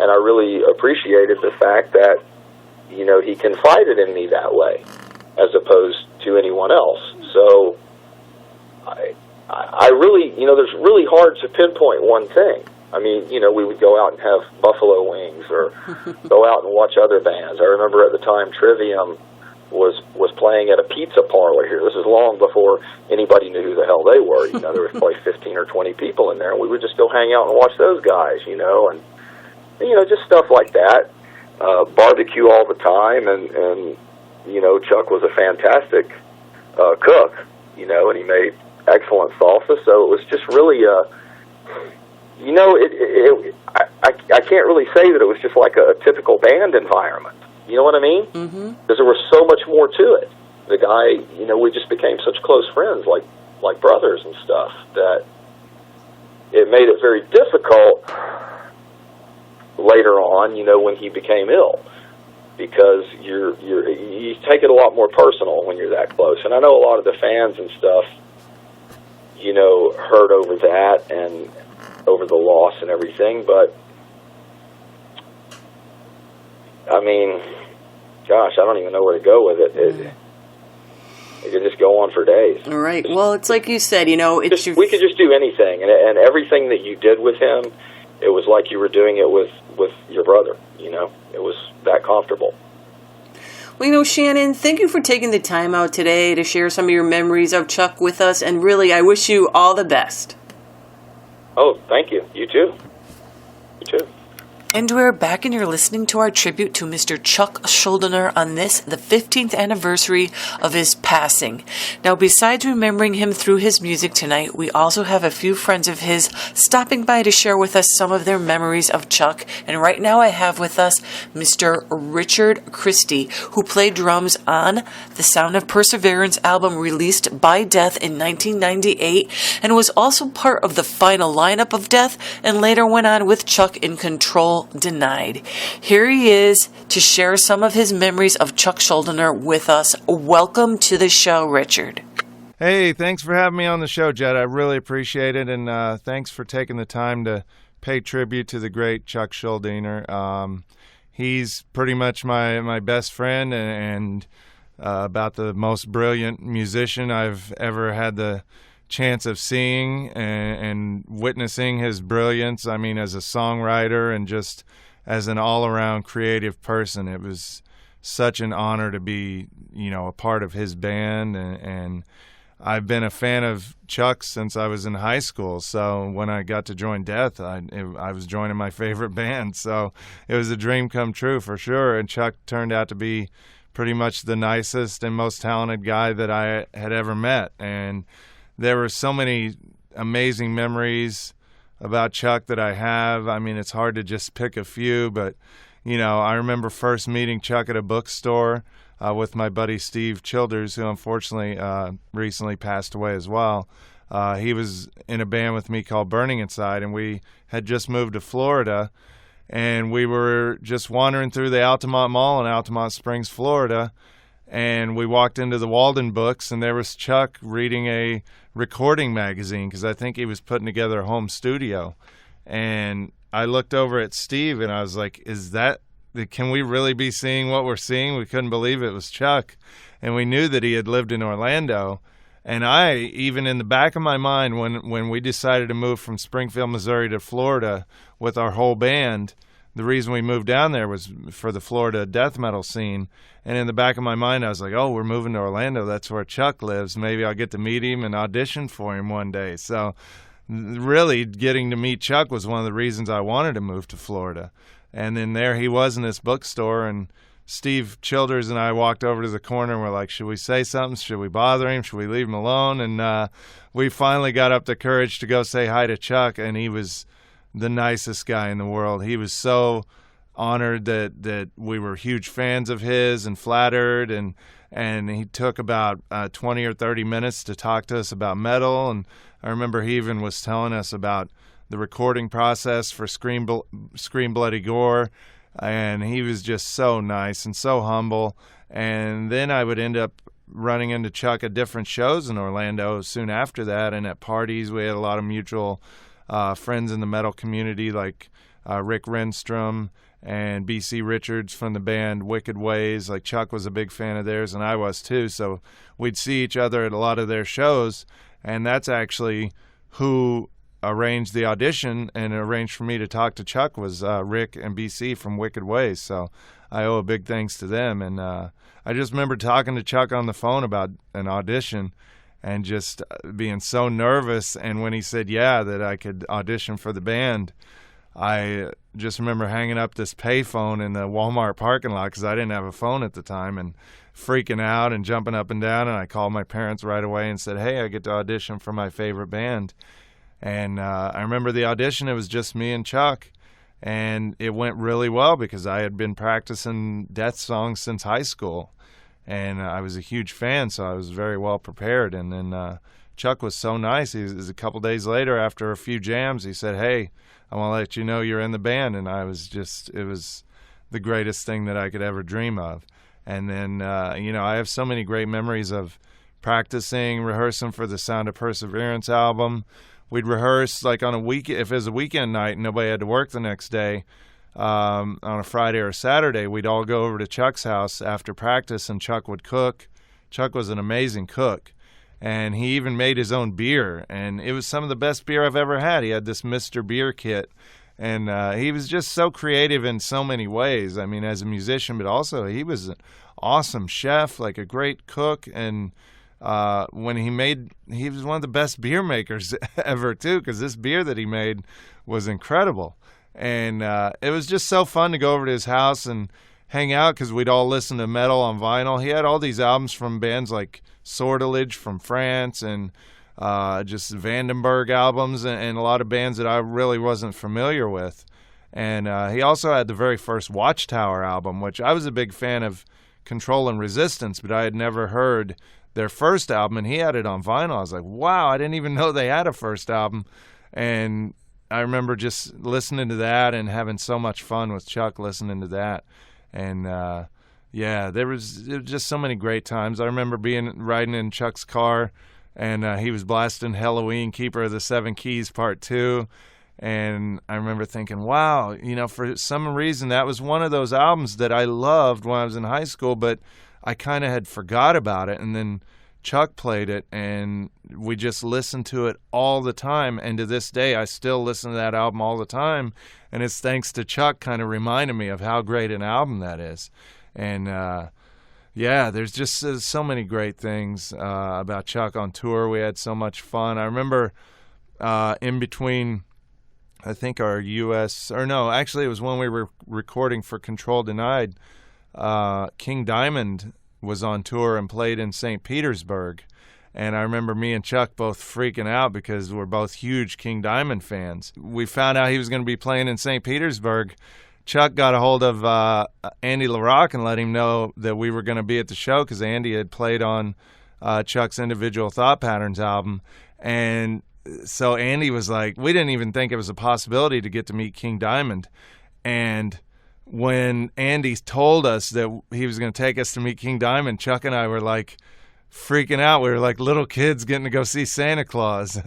I really appreciated the fact that he confided in me that way, as opposed to anyone else. So I really, there's really hard to pinpoint one thing. We would go out and have buffalo wings, or go out and watch other bands. I remember at the time Trivium was playing at a pizza parlor here. This is long before anybody knew who the hell they were. There was probably 15 or 20 people in there, and we would just go hang out and watch those guys, and just stuff like that. Barbecue all the time, and Chuck was a fantastic cook, and he made excellent salsa. So it was just really, I can't really say that it was just like a typical band environment. You know what I mean? Mm-hmm. Because there was so much more to it. The guy, we just became such close friends, like brothers and stuff, that it made it very difficult later on, when he became ill, because you take it a lot more personal when you're that close. And I know a lot of the fans and stuff, hurt over that and over the loss and everything, but gosh, I don't even know where to go with it. It could just go on for days. All right. Well, it's like you said, we could just do anything, and everything that you did with him, it was like you were doing it with your brother. It was that comfortable. Well, Shannon, thank you for taking the time out today to share some of your memories of Chuck with us, and really, I wish you all the best. Oh, thank you. You too. You too. And we're back, and you're listening to our tribute to Mr. Chuck Schuldiner on the 15th anniversary of his passing. Now, besides remembering him through his music tonight, we also have a few friends of his stopping by to share with us some of their memories of Chuck. And right now I have with us Mr. Richard Christy, who played drums on the Sound of Perseverance album released by Death in 1998, and was also part of the final lineup of Death, and later went on with Chuck in Control Denied. Here he is to share some of his memories of Chuck Schuldiner with us. Welcome to the show, Richard. Hey, thanks for having me on the show, Jed. I really appreciate it, and thanks for taking the time to pay tribute to the great Chuck Schuldiner. He's pretty much my best friend and about the most brilliant musician I've ever had the chance of seeing and witnessing his brilliance. As a songwriter and just as an all-around creative person, it was such an honor to be, a part of his band. And I've been a fan of Chuck since I was in high school. So when I got to join Death, I was joining my favorite band. So it was a dream come true for sure. And Chuck turned out to be pretty much the nicest and most talented guy that I had ever met. And there were so many amazing memories about Chuck that I have. It's hard to just pick a few, but, I remember first meeting Chuck at a bookstore with my buddy Steve Childers, who unfortunately recently passed away as well. He was in a band with me called Burning Inside, and we had just moved to Florida, and we were just wandering through the Altamont Mall in Altamont Springs, Florida, and we walked into the Walden Books, and there was Chuck reading a recording magazine, because I think he was putting together a home studio. And I looked over at Steve, and I was like, can we really be seeing what we're seeing? We couldn't believe it was Chuck. And we knew that he had lived in Orlando. And I, even in the back of my mind, when we decided to move from Springfield, Missouri to Florida with our whole band, the reason we moved down there was for the Florida death metal scene. And in the back of my mind, I was like, oh, we're moving to Orlando. That's where Chuck lives. Maybe I'll get to meet him and audition for him one day. So really getting to meet Chuck was one of the reasons I wanted to move to Florida. And then there he was in this bookstore, and Steve Childers and I walked over to the corner and we're like, should we say something? Should we bother him? Should we leave him alone? And we finally got up the courage to go say hi to Chuck, and he was the nicest guy in the world. He was so honored that we were huge fans of his and flattered, and he took about 20 or 30 minutes to talk to us about metal. And I remember he even was telling us about the recording process for Scream Bloody Gore. And he was just so nice and so humble. And then I would end up running into Chuck at different shows in Orlando soon after that, and at parties. We had a lot of mutual friends in the metal community, like Rick Renstrom and B.C. Richards from the band Wicked Ways. Like, Chuck was a big fan of theirs, and I was too. So we'd see each other at a lot of their shows, and that's actually who arranged the audition and arranged for me to talk to Chuck was Rick and BC from Wicked Ways. So I owe a big thanks to them. And I just remember talking to Chuck on the phone about an audition and just being so nervous. And when he said, yeah, that I could audition for the band, I just remember hanging up this payphone in the Walmart parking lot because I didn't have a phone at the time, and freaking out and jumping up and down. And I called my parents right away and said, hey, I get to audition for my favorite band. And I remember the audition, it was just me and Chuck, and it went really well because I had been practicing death songs since high school, and I was a huge fan, so I was very well prepared. And then Chuck was so nice. He was a couple days later, after a few jams, he said, hey, I want to let you know you're in the band. And I was just, it was the greatest thing that I could ever dream of. And then, I have so many great memories of practicing, rehearsing for the Sound of Perseverance album. We'd rehearse like on a week, if it was a weekend night and nobody had to work the next day, on a Friday or a Saturday, we'd all go over to Chuck's house after practice, and Chuck would cook. Chuck was an amazing cook, and he even made his own beer, and it was some of the best beer I've ever had. He had this Mr. Beer kit, and he was just so creative in so many ways. I mean, as a musician, but also he was an awesome chef, like a great cook, and when he was one of the best beer makers ever too, because this beer that he made was incredible. And it was just so fun to go over to his house and hang out, because we'd all listen to metal on vinyl. He had all these albums from bands like Sortilege from France, and just Vandenberg albums, and a lot of bands that I really wasn't familiar with. And he also had the very first Watchtower album, which I was a big fan of Control and Resistance, but I had never heard their first album, and he had it on vinyl. I was like, wow, I didn't even know they had a first album. And I remember just listening to that and having so much fun with Chuck listening to that. And there was just so many great times. I remember riding in Chuck's car, and he was blasting Halloween, Keeper of the Seven Keys Part 2. And I remember thinking, wow, for some reason that was one of those albums that I loved when I was in high school, but I kind of had forgot about it. And then Chuck played it, and we just listened to it all the time. And to this day, I still listen to that album all the time. And it's thanks to Chuck kind of reminding me of how great an album that is. And there's just so many great things about Chuck on tour. We had so much fun. I remember in between, I think it was when we were recording for Control Denied, King Diamond was on tour and played in St. Petersburg. And I remember me and Chuck both freaking out because we're both huge King Diamond fans. We found out he was going to be playing in St. Petersburg. Chuck got a hold of Andy LaRocque and let him know that we were going to be at the show, because Andy had played on Chuck's Individual Thought Patterns album. And so Andy was like, we didn't even think it was a possibility to get to meet King Diamond. And when Andy told us that he was going to take us to meet King Diamond, Chuck and I were like freaking out. We were like little kids getting to go see Santa Claus.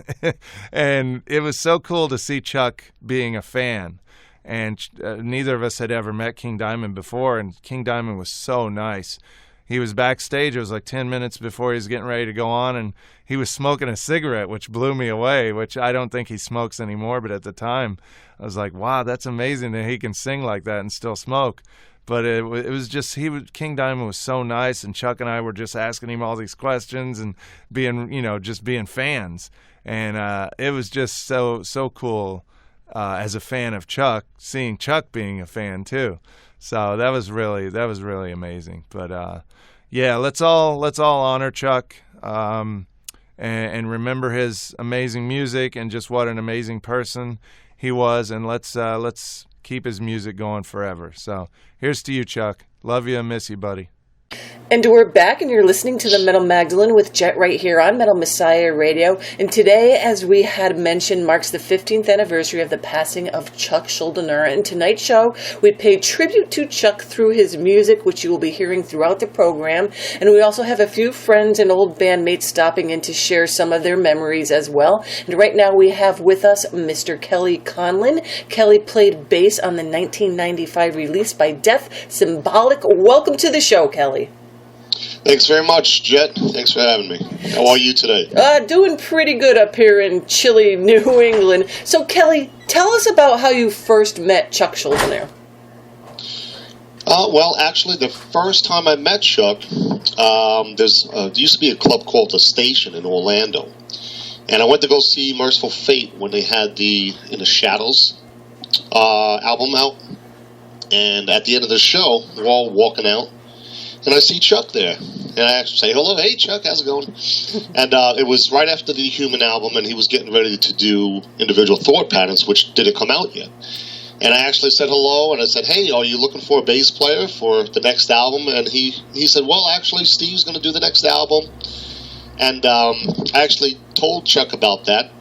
And it was so cool to see Chuck being a fan. And neither of us had ever met King Diamond before, and King Diamond was so nice. he was backstage. It was like 10 minutes before he was getting ready to go on, and he was smoking a cigarette, which blew me away, which I don't think he smokes anymore. But at the time, I was like, wow, that's amazing that he can sing like that and still smoke. But it was just, King Diamond was so nice, and Chuck and I were just asking him all these questions and being, just being fans. And it was just so cool as a fan of Chuck, seeing Chuck being a fan too. So that was really amazing. But yeah, let's all honor Chuck and remember his amazing music and just what an amazing person he was. And let's keep his music going forever. So here's to you, Chuck. Love you and miss you, buddy. And we're back, and you're listening to the Metal Magdalene with Jet right here on Metal Messiah Radio. And today, as we had mentioned, marks the 15th anniversary of the passing of Chuck Schuldiner. And tonight's show, we pay tribute to Chuck through his music, which you will be hearing throughout the program. And we also have a few friends and old bandmates stopping in to share some of their memories as well. And right now, we have with us Mr. Kelly Conlon. Kelly played bass on the 1995 release by Death Symbolic. Welcome to the show, Kelly. Thanks very much, Jet. Thanks for having me. How are you today? Doing pretty good up here in chilly New England. So, Kelly, tell us about how you first met Chuck Schuldiner. Well, actually, the first time I met Chuck, there used to be a club called The Station in Orlando. And I went to go see Mercyful Fate when they had the In the Shadows album out. And at the end of the show, we're all walking out. And I see Chuck there. And I actually say, hello, hey, Chuck, how's it going? And it was right after the Human album, and he was getting ready to do Individual Thought Patterns, which didn't come out yet. And I actually said hello, and I said, hey, are you looking for a bass player for the next album? And he said, well, actually, Steve's going to do the next album. And I actually told Chuck about that.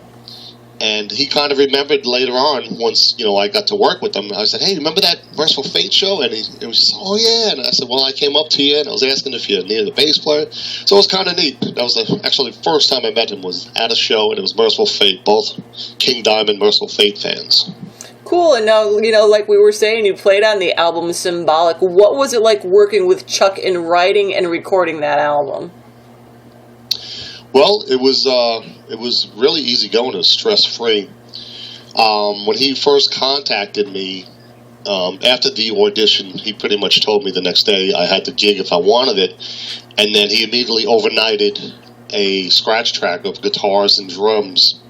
And he kind of remembered later on, once, I got to work with him, I said, hey, remember that Mercyful Fate show? And he was just, oh, yeah. And I said, well, I came up to you, and I was asking if you needed a bass player. So it was kind of neat. That was actually the first time I met him was at a show, and it was Mercyful Fate, both King Diamond, Mercyful Fate fans. Cool. And now, like we were saying, you played on the album Symbolic. What was it like working with Chuck in writing and recording that album? Well, it was really easy going and stress-free. When he first contacted me, after the audition, he pretty much told me the next day I had the gig if I wanted it, and then he immediately overnighted a scratch track of guitars and drums.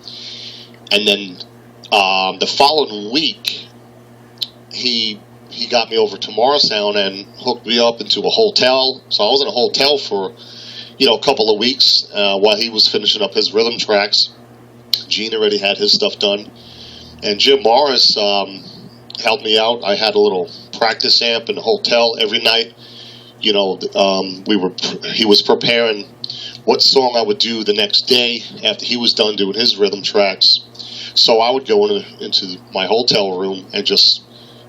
And then the following week, he got me over to Morrisound and hooked me up into a hotel. So I was in a hotel for a couple of weeks while he was finishing up his rhythm tracks. Gene already had his stuff done. And Jim Morris helped me out. I had a little practice amp in the hotel every night. He was preparing what song I would do the next day after he was done doing his rhythm tracks. So I would go into my hotel room and just,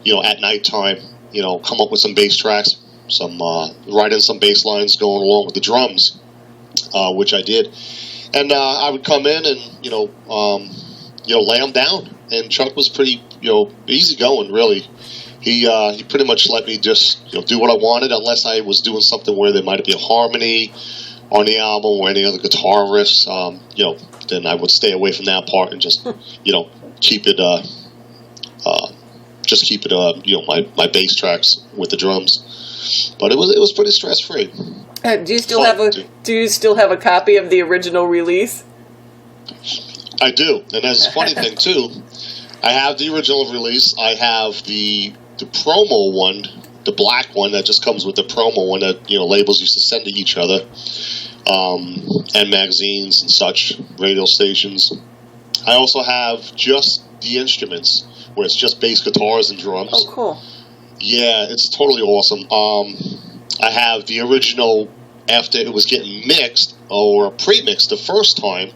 at nighttime, come up with some bass tracks, write in some bass lines going along with the drums, which I did. And I would come in and, lay them down. And Chuck was pretty, easy going, really. He pretty much let me just, do what I wanted, unless I was doing something where there might be a harmony on the album or any other guitar riffs. Then I would stay away from that part and just, keep it, my bass tracks with the drums. But it was pretty stress free. Do you still have a copy of the original release? I do, and that's a funny thing too. I have the original release. I have the promo one, the black one that just comes with the promo one that labels used to send to each other, and magazines and such, radio stations. I also have just the instruments, where it's just bass guitars and drums. Oh, cool. Yeah, it's totally awesome. I have the original after it was getting mixed or pre-mixed the first time.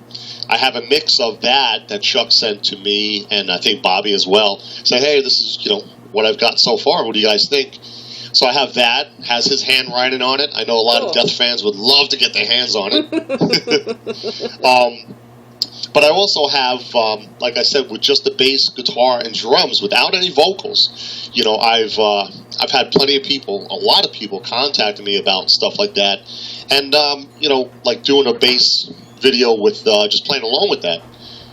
I have a mix of that Chuck sent to me, and I think Bobby as well. Say, hey, this is what I've got so far. What do you guys think? So I have that. Has his handwriting on it. I know a lot of Death fans would love to get their hands on it. But I also have, like I said, with just the bass, guitar, and drums, without any vocals. You know, I've had plenty of people, a lot of people, contacting me about stuff like that, and you know, like doing a bass video with just playing along with that.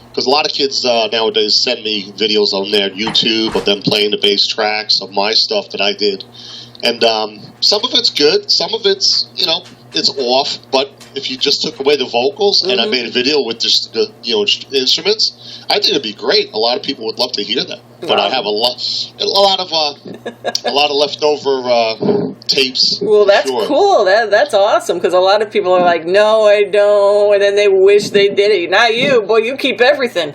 Because a lot of kids nowadays send me videos on their YouTube of them playing the bass tracks of my stuff that I did. And some of it's good, some of it's, you know, it's off. But if you just took away the vocals and I made a video with just the, you know, instruments, I think it'd be great. A lot of people would love to hear that. But I have a lot of leftover tapes. Well, that's cool. That's awesome, because a lot of people are like, no, I don't, and then they wish they did it. Not you, boy. You keep everything.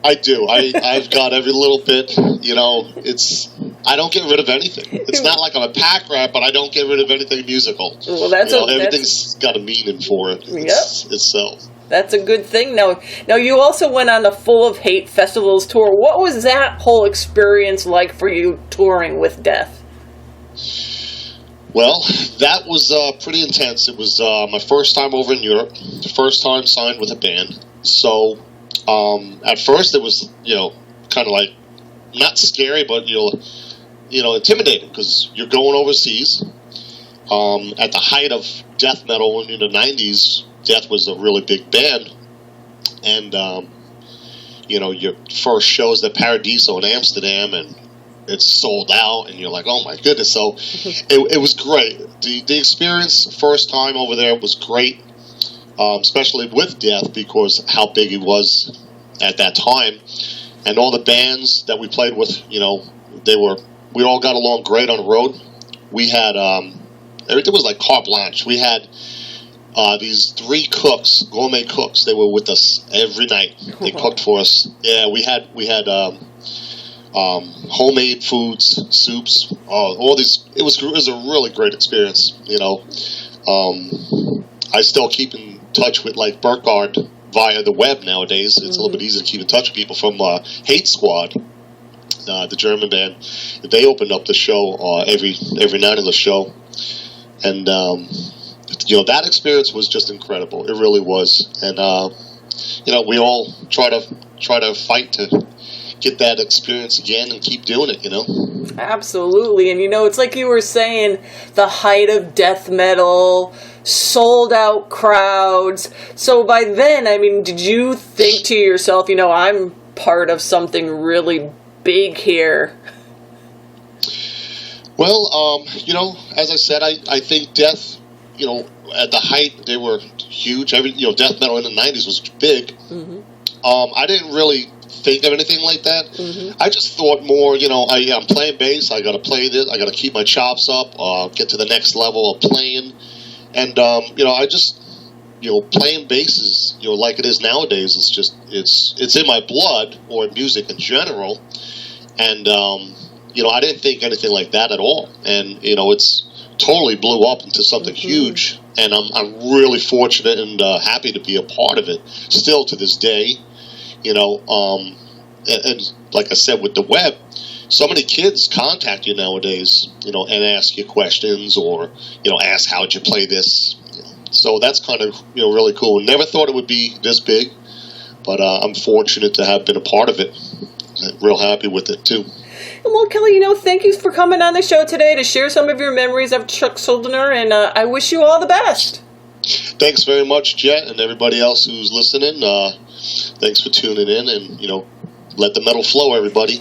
I do. I've got every little bit. You know, I don't get rid of anything. It's not like I'm a pack rat, but I don't get rid of anything musical. Well, that's everything's got a meaning for it itself. That's a good thing. Now you also went on the Full of Hate Festivals tour. What was that whole experience like for you touring with Death? Well, that was pretty intense. It was my first time over in Europe, the first time signed with a band. So at first it was, you know, kind of like not scary, but you know, intimidating, because you're going overseas. At the height of death metal in the 90s, Death was a really big band, and you know, your first show's at Paradiso in Amsterdam, and it's sold out, and you're like, oh my goodness. So it was great. The experience first time over there was great, especially with Death, because how big it was at that time, and all the bands that we played with, you know, we all got along great on the road. We had everything was like carte blanche. We had these 3 cooks, gourmet cooks. They were with us every night. They cooked for us. Yeah, we had homemade foods, soups, all these. It was a really great experience. You know, I still keep in touch with like Burkhardt via the web nowadays. It's a little bit easier to keep in touch with people from Hate Squad, the German band. They opened up the show every night of the show, and you know, that experience was just incredible. It really was. And you know, we all try to fight to get that experience again and keep doing it, you know. Absolutely. And you know, it's like you were saying, the height of death metal, sold out crowds. So by then, I mean, did you think to yourself, you know, I'm part of something really big here? Well, you know, as I said, I think Death, you know, at the height, they were huge. Death metal in the 90s was big. I didn't really think of anything like that. I just thought more, you know, I'm playing bass, I got to play this, I got to keep my chops up, get to the next level of playing. And, you know, I just, you know, playing bass is, you know, like it is nowadays, it's just, it's in my blood, or music in general. And, you know, I didn't think anything like that at all. And, you know, it's totally blew up into something huge. And I'm really fortunate and happy to be a part of it, still to this day. You know, and like I said, with the web, so many kids contact you nowadays, you know, and ask you questions, or, you know, ask how'd you play this. You know, so that's kind of, you know, really cool. Never thought it would be this big, but I'm fortunate to have been a part of it. Real happy with it too. Well, Kelly, you know, thank you for coming on the show today to share some of your memories of Chuck Schuldiner, and I wish you all the best. Thanks very much, Jet, and everybody else who's listening. Thanks for tuning in, and, you know, let the metal flow, everybody.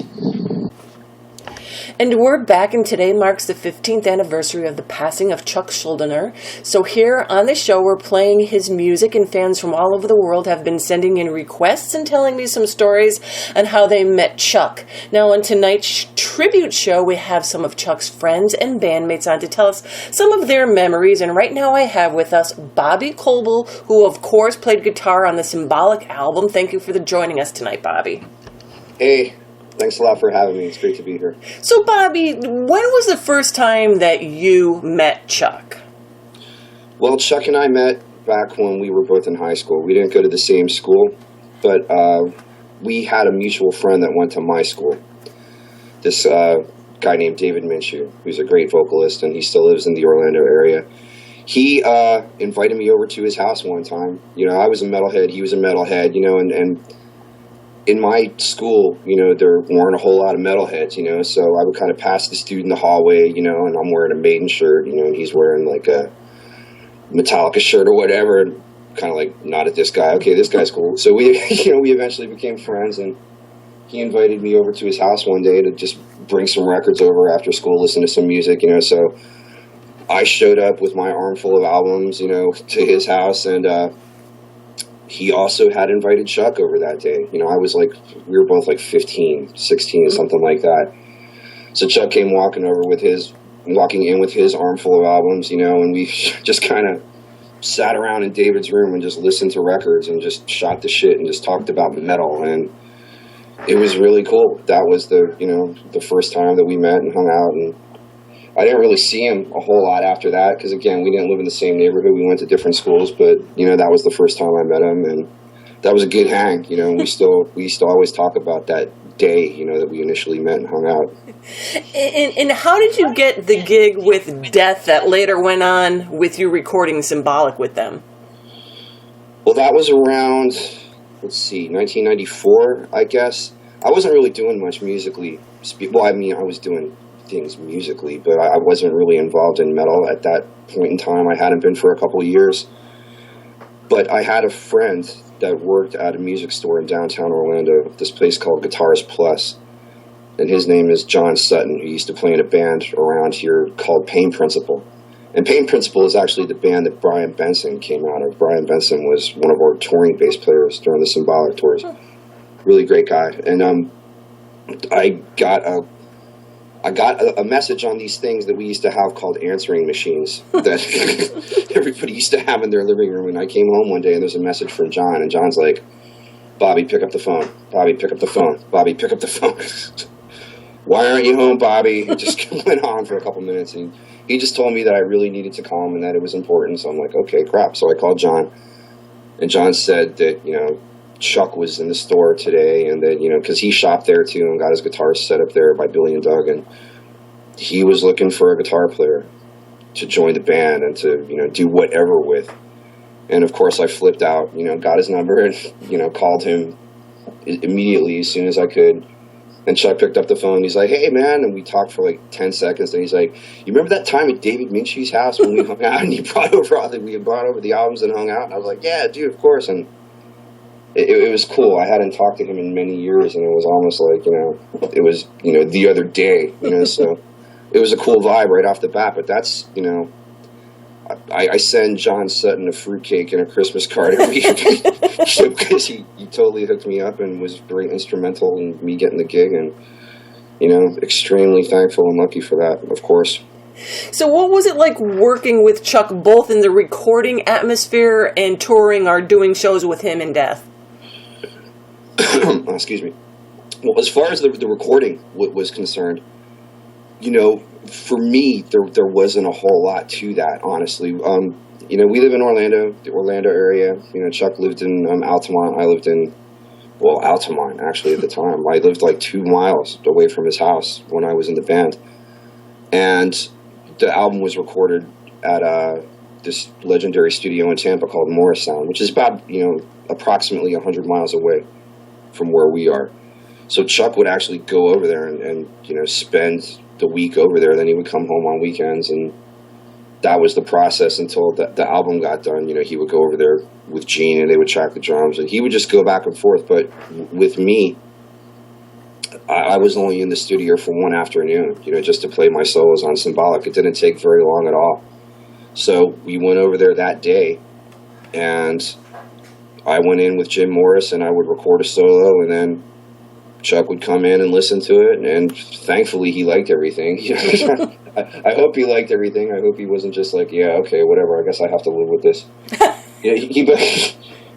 And we're back, and today marks the 15th anniversary of the passing of Chuck Schuldiner. So here on the show, we're playing his music, and fans from all over the world have been sending in requests and telling me some stories on how they met Chuck. Now, on tonight's tribute show, we have some of Chuck's friends and bandmates on to tell us some of their memories. And right now I have with us Bobby Koelble, who, of course, played guitar on the Symbolic album. Thank you for joining us tonight, Bobby. Hey. Thanks a lot for having me. It's great to be here. So, Bobby, when was the first time that you met Chuck? Well, Chuck and I met back when we were both in high school. We didn't go to the same school, but we had a mutual friend that went to my school. This guy named David Minshew, who's a great vocalist, and he still lives in the Orlando area. he invited me over to his house one time. You know, I was a metalhead, he was a metalhead, you know, and in my school, you know, there weren't a whole lot of metalheads, you know, so I would kind of pass this dude in the hallway, you know, and I'm wearing a Maiden shirt, you know, and he's wearing like a Metallica shirt or whatever, and kind of like nod at this guy. Okay, this guy's cool. So we, you know, we eventually became friends, and he invited me over to his house one day to just bring some records over after school, listen to some music, you know, so I showed up with my armful of albums, you know, to his house, and he also had invited Chuck over that day. You know, I was like, we were both like 15, 16, something like that. So Chuck came walking in with his armful of albums, you know, and we just kind of sat around in David's room and just listened to records and just shot the shit and just talked about metal, and it was really cool. That was the first time that we met and hung out, and I didn't really see him a whole lot after that because, again, we didn't live in the same neighborhood. We went to different schools, but, you know, that was the first time I met him, and that was a good hang, you know, and we used to always talk about that day, you know, that we initially met and hung out. And how did you get the gig with Death that later went on with you recording Symbolic with them? Well, that was around, 1994, I guess. I wasn't really doing much musically. Well, I mean, I was doing things musically, but I wasn't really involved in metal at that point in time. I hadn't been for a couple of years. But I had a friend that worked at a music store in downtown Orlando, this place called Guitars Plus. And his name is John Sutton, who used to play in a band around here called Pain Principle. And Pain Principle is actually the band that Brian Benson came out of. Brian Benson was one of our touring bass players during the Symbolic tours. Really great guy. And I got a message on these things that we used to have called answering machines that everybody used to have in their living room. And I came home one day and there's a message from John, and John's like, "Bobby, pick up the phone. Bobby, pick up the phone. Bobby, pick up the phone." "Why aren't you home, Bobby?" It just went on for a couple minutes, and he just told me that I really needed to call him and that it was important. So I'm like, okay, crap. So I called John, and John said that, you know, Chuck was in the store today, and that, you know, because he shopped there too and got his guitar set up there by Billy and Doug, and he was looking for a guitar player to join the band and to, you know, do whatever with. And of course I flipped out, you know, got his number and, you know, called him immediately as soon as I could. And Chuck picked up the phone and he's like, "Hey man," and we talked for like 10 seconds, and he's like, "You remember that time at David Minchie's house when we hung out and we brought over the albums and hung out?" And I was like, "Yeah, dude, of course." And it was cool. I hadn't talked to him in many years, and it was almost like, you know, it was, you know, the other day, you know, so it was a cool vibe right off the bat. But that's, you know, I send John Sutton a fruitcake and a Christmas card every year because he totally hooked me up and was very instrumental in me getting the gig, and, you know, extremely thankful and lucky for that, of course. So what was it like working with Chuck, both in the recording atmosphere and touring or doing shows with him and Death? Excuse me. Well, as far as the recording was concerned, you know, for me, there wasn't a whole lot to that, honestly. You know, we live in Orlando, the Orlando area. You know, Chuck lived in Altamont. I lived in, well, Altamont, actually, at the time. I lived like 2 miles away from his house when I was in the band. And the album was recorded at this legendary studio in Tampa called Morris Sound, which is about, you know, approximately 100 miles away from where we are. So Chuck would actually go over there and you know, spend the week over there. Then he would come home on weekends, and that was the process until the album got done. You know, he would go over there with Gene, and they would track the drums, and he would just go back and forth. But with me, I was only in the studio for one afternoon, you know, just to play my solos on Symbolic. It didn't take very long at all. So we went over there that day, and I went in with Jim Morris, and I would record a solo, and then Chuck would come in and listen to it, and thankfully he liked everything. I hope he liked everything. I hope he wasn't just like, yeah, okay, whatever, I guess I have to live with this.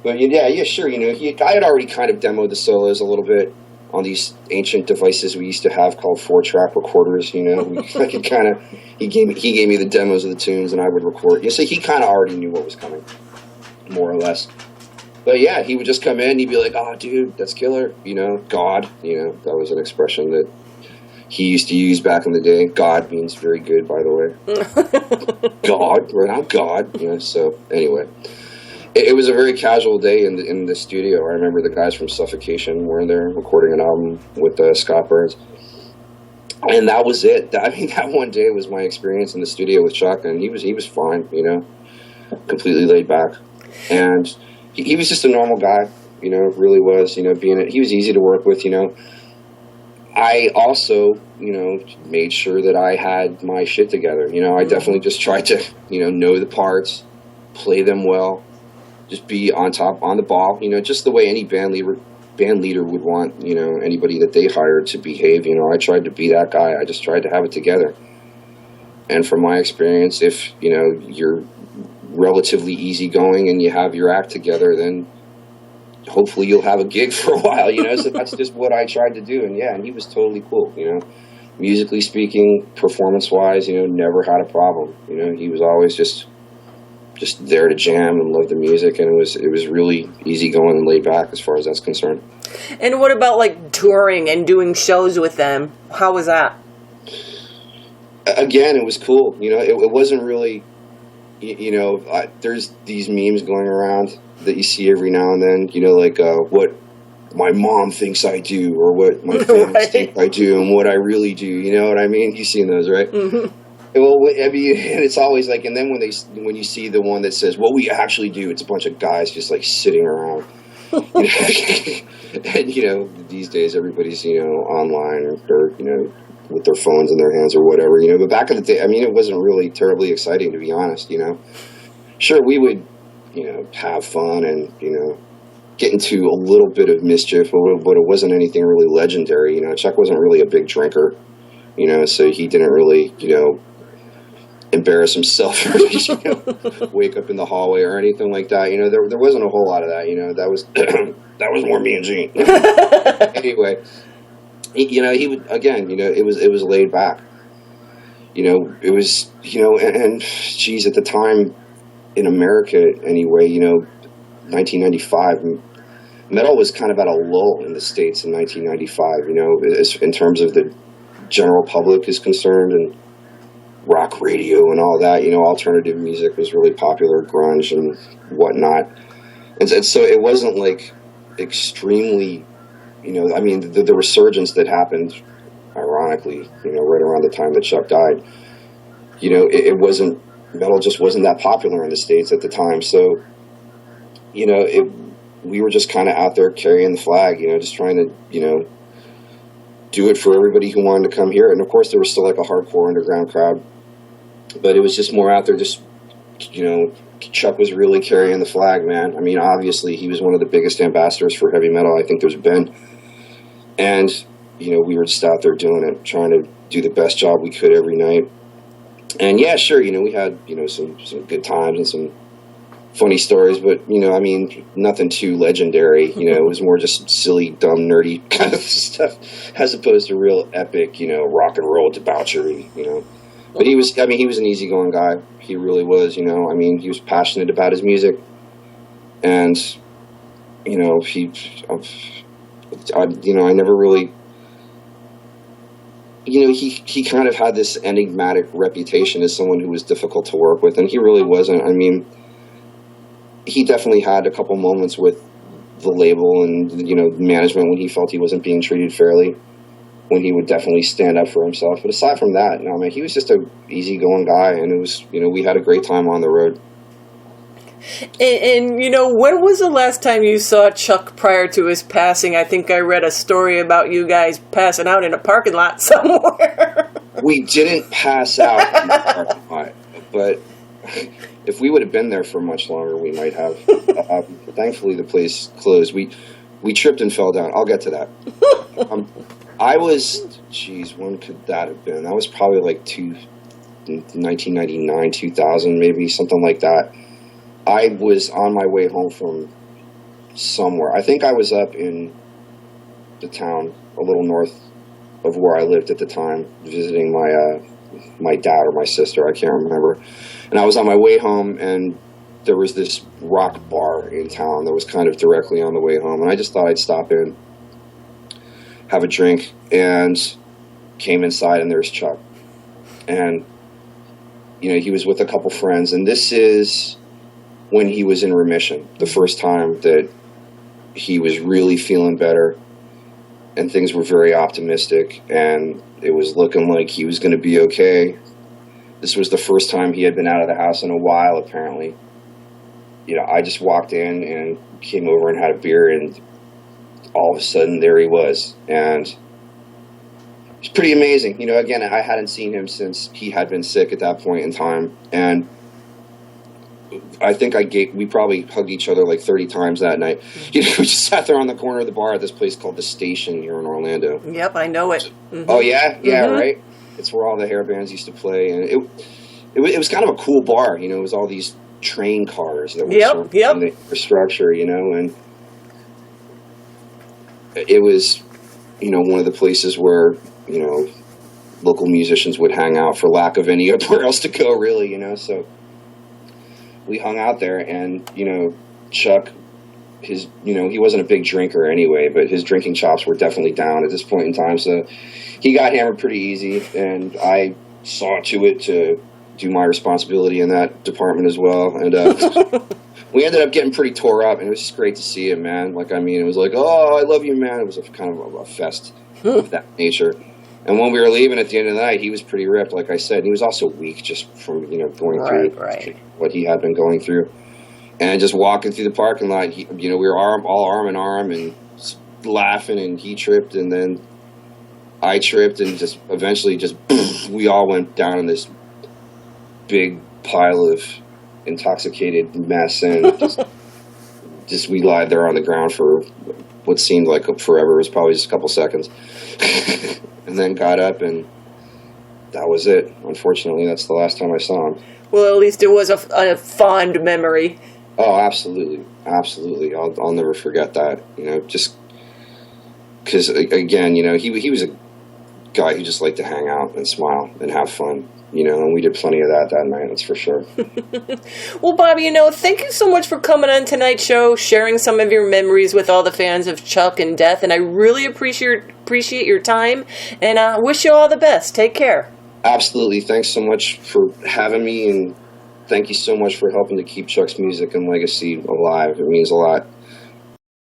But yeah, sure, you know, I had already kind of demoed the solos a little bit on these ancient devices we used to have called 4-track recorders, you know. I could kind of, he gave me the demos of the tunes, and I would record. You see, he kind of already knew what was coming, more or less. But yeah, he would just come in, he'd be like, "Oh, dude, that's killer," you know, God, you know, that was an expression that he used to use back in the day. God means very good, by the way. God, right? I'm God. You know, so anyway, it was a very casual day in the studio. I remember the guys from Suffocation were in there recording an album with Scott Burns. And that was it. I mean, that one day was my experience in the studio with Chuck, and he was fine, you know, completely laid back. And he was just a normal guy, you know, really was, you know, he was easy to work with, you know. I also, you know, made sure that I had my shit together. You know, I definitely just tried to, you know the parts, play them well, just be on the ball, you know, just the way any band leader would want, you know, anybody that they hired to behave. You know, I tried to be that guy. I just tried to have it together. And from my experience, if, you know, you're relatively easygoing and you have your act together, then hopefully you'll have a gig for a while, you know. So that's just what I tried to do. And yeah, and he was totally cool, you know, musically speaking, performance wise, you know, never had a problem. You know, he was always just there to jam and love the music, and it was really easygoing and laid back as far as that's concerned. And what about like touring and doing shows with them? How was that? Again, it was cool. You know, it wasn't really, you know, there's these memes going around that you see every now and then, you know, like what my mom thinks I do, or what my family think I do, and what I really do. You know what I mean? You've seen those, right? Mm-hmm. Well, I mean, and it's always like, and then when you see the one that says, "What we actually do," it's a bunch of guys just like sitting around. You know? And you know, these days everybody's, you know, online or you know, with their phones in their hands or whatever. You know, but back in the day, I mean, it wasn't really terribly exciting, to be honest. You know, sure, we would, you know, have fun and, you know, get into a little bit of mischief, but it wasn't anything really legendary. You know, Chuck wasn't really a big drinker, you know, so he didn't really, you know, embarrass himself or, you know, wake up in the hallway or anything like that. You know, there wasn't a whole lot of that. You know, that was that was more me and Gene. Anyway, you know, he would, again, you know, it was laid back. You know, it was, you know, and geez, at the time in America anyway, you know, 1995, metal was kind of at a lull in the States in 1995, you know, in terms of the general public is concerned, and rock radio and all that. You know, alternative music was really popular, grunge and whatnot. And so it wasn't like extremely, you know, I mean, the resurgence that happened, ironically, you know, right around the time that Chuck died, you know, it wasn't, metal just wasn't that popular in the States at the time. So, you know, we were just kind of out there carrying the flag, you know, just trying to, you know, do it for everybody who wanted to come here. And of course there was still like a hardcore underground crowd, but it was just more out there, just, you know, Chuck was really carrying the flag, man. I mean, obviously he was one of the biggest ambassadors for heavy metal I think there's been. And, you know, we were just out there doing it, trying to do the best job we could every night. And yeah, sure, you know, we had, you know, some good times and some funny stories, but, you know, I mean, nothing too legendary. You know, it was more just silly, dumb, nerdy kind of stuff, as opposed to real epic, you know, rock and roll debauchery, you know. But he was an easygoing guy. He really was, you know. I mean, he was passionate about his music. And, you know, I never really, you know, he kind of had this enigmatic reputation as someone who was difficult to work with, and he really wasn't. I mean, he definitely had a couple moments with the label and, you know, management when he felt he wasn't being treated fairly, when he would definitely stand up for himself. But aside from that, no, I mean, he was just a easygoing guy, and it was, you know, we had a great time on the road. And, you know, when was the last time you saw Chuck prior to his passing? I think I read a story about you guys passing out in a parking lot somewhere. We didn't pass out in the parking lot, but if we would have been there for much longer, we might have. Thankfully, the place closed. We tripped and fell down. I'll get to that. I was, geez, when could that have been? That was probably like 1999, 2000, maybe, something like that. I was on my way home from somewhere. I think I was up in the town a little north of where I lived at the time, visiting my dad or my sister, I can't remember. And I was on my way home, and there was this rock bar in town that was kind of directly on the way home. And I just thought I'd stop in, have a drink. And came inside, and there's Chuck. And, he was with a couple friends, and this is when he was in remission, the first time that he was really feeling better, and things were very optimistic, and it was looking like he was going to be okay. This was the first time he had been out of the house in a while, apparently. I just walked in and came over and had a beer, and all of a sudden, there he was. And it's pretty amazing. Again, I hadn't seen him since he had been sick at that point in time. And I think we probably hugged each other like 30 times that night. We just sat there on the corner of the bar at this place called The Station here in Orlando. Yep, I know it. Mm-hmm. Oh, yeah? Yeah, mm-hmm. Right? It's where all the hair bands used to play. And it was kind of a cool bar. It was all these train cars that were sort of in the infrastructure, and it was, one of the places where, local musicians would hang out for lack of anywhere else to go, really, so we hung out there, and, Chuck, he wasn't a big drinker anyway, but his drinking chops were definitely down at this point in time, so he got hammered pretty easy, and I saw to it to do my responsibility in that department as well, and we ended up getting pretty tore up, and it was just great to see him, man. It was like, oh, I love you, man. It was kind of a fest of that nature. And when we were leaving at the end of the night, he was pretty ripped, like I said. And he was also weak just from, going through what he had been going through. And just walking through the parking lot, we were all arm in arm and laughing, and he tripped, and then I tripped, and just eventually we all went down in this big pile of intoxicated mess, and just we lied there on the ground for what seemed like forever. It was probably just a couple seconds. And then got up, and that was it. Unfortunately, that's the last time I saw him. Well, at least it was a fond memory. Oh, absolutely. Absolutely. I'll never forget that, just because, again, he was a guy who just liked to hang out and smile and have fun, and we did plenty of that night, that's for sure. Well, Bobby, thank you so much for coming on tonight's show, sharing some of your memories with all the fans of Chuck and Death, and I really appreciate your time, and wish you all the best. Take care. Absolutely. Thanks so much for having me, and thank you so much for helping to keep Chuck's music and legacy alive. It means a lot.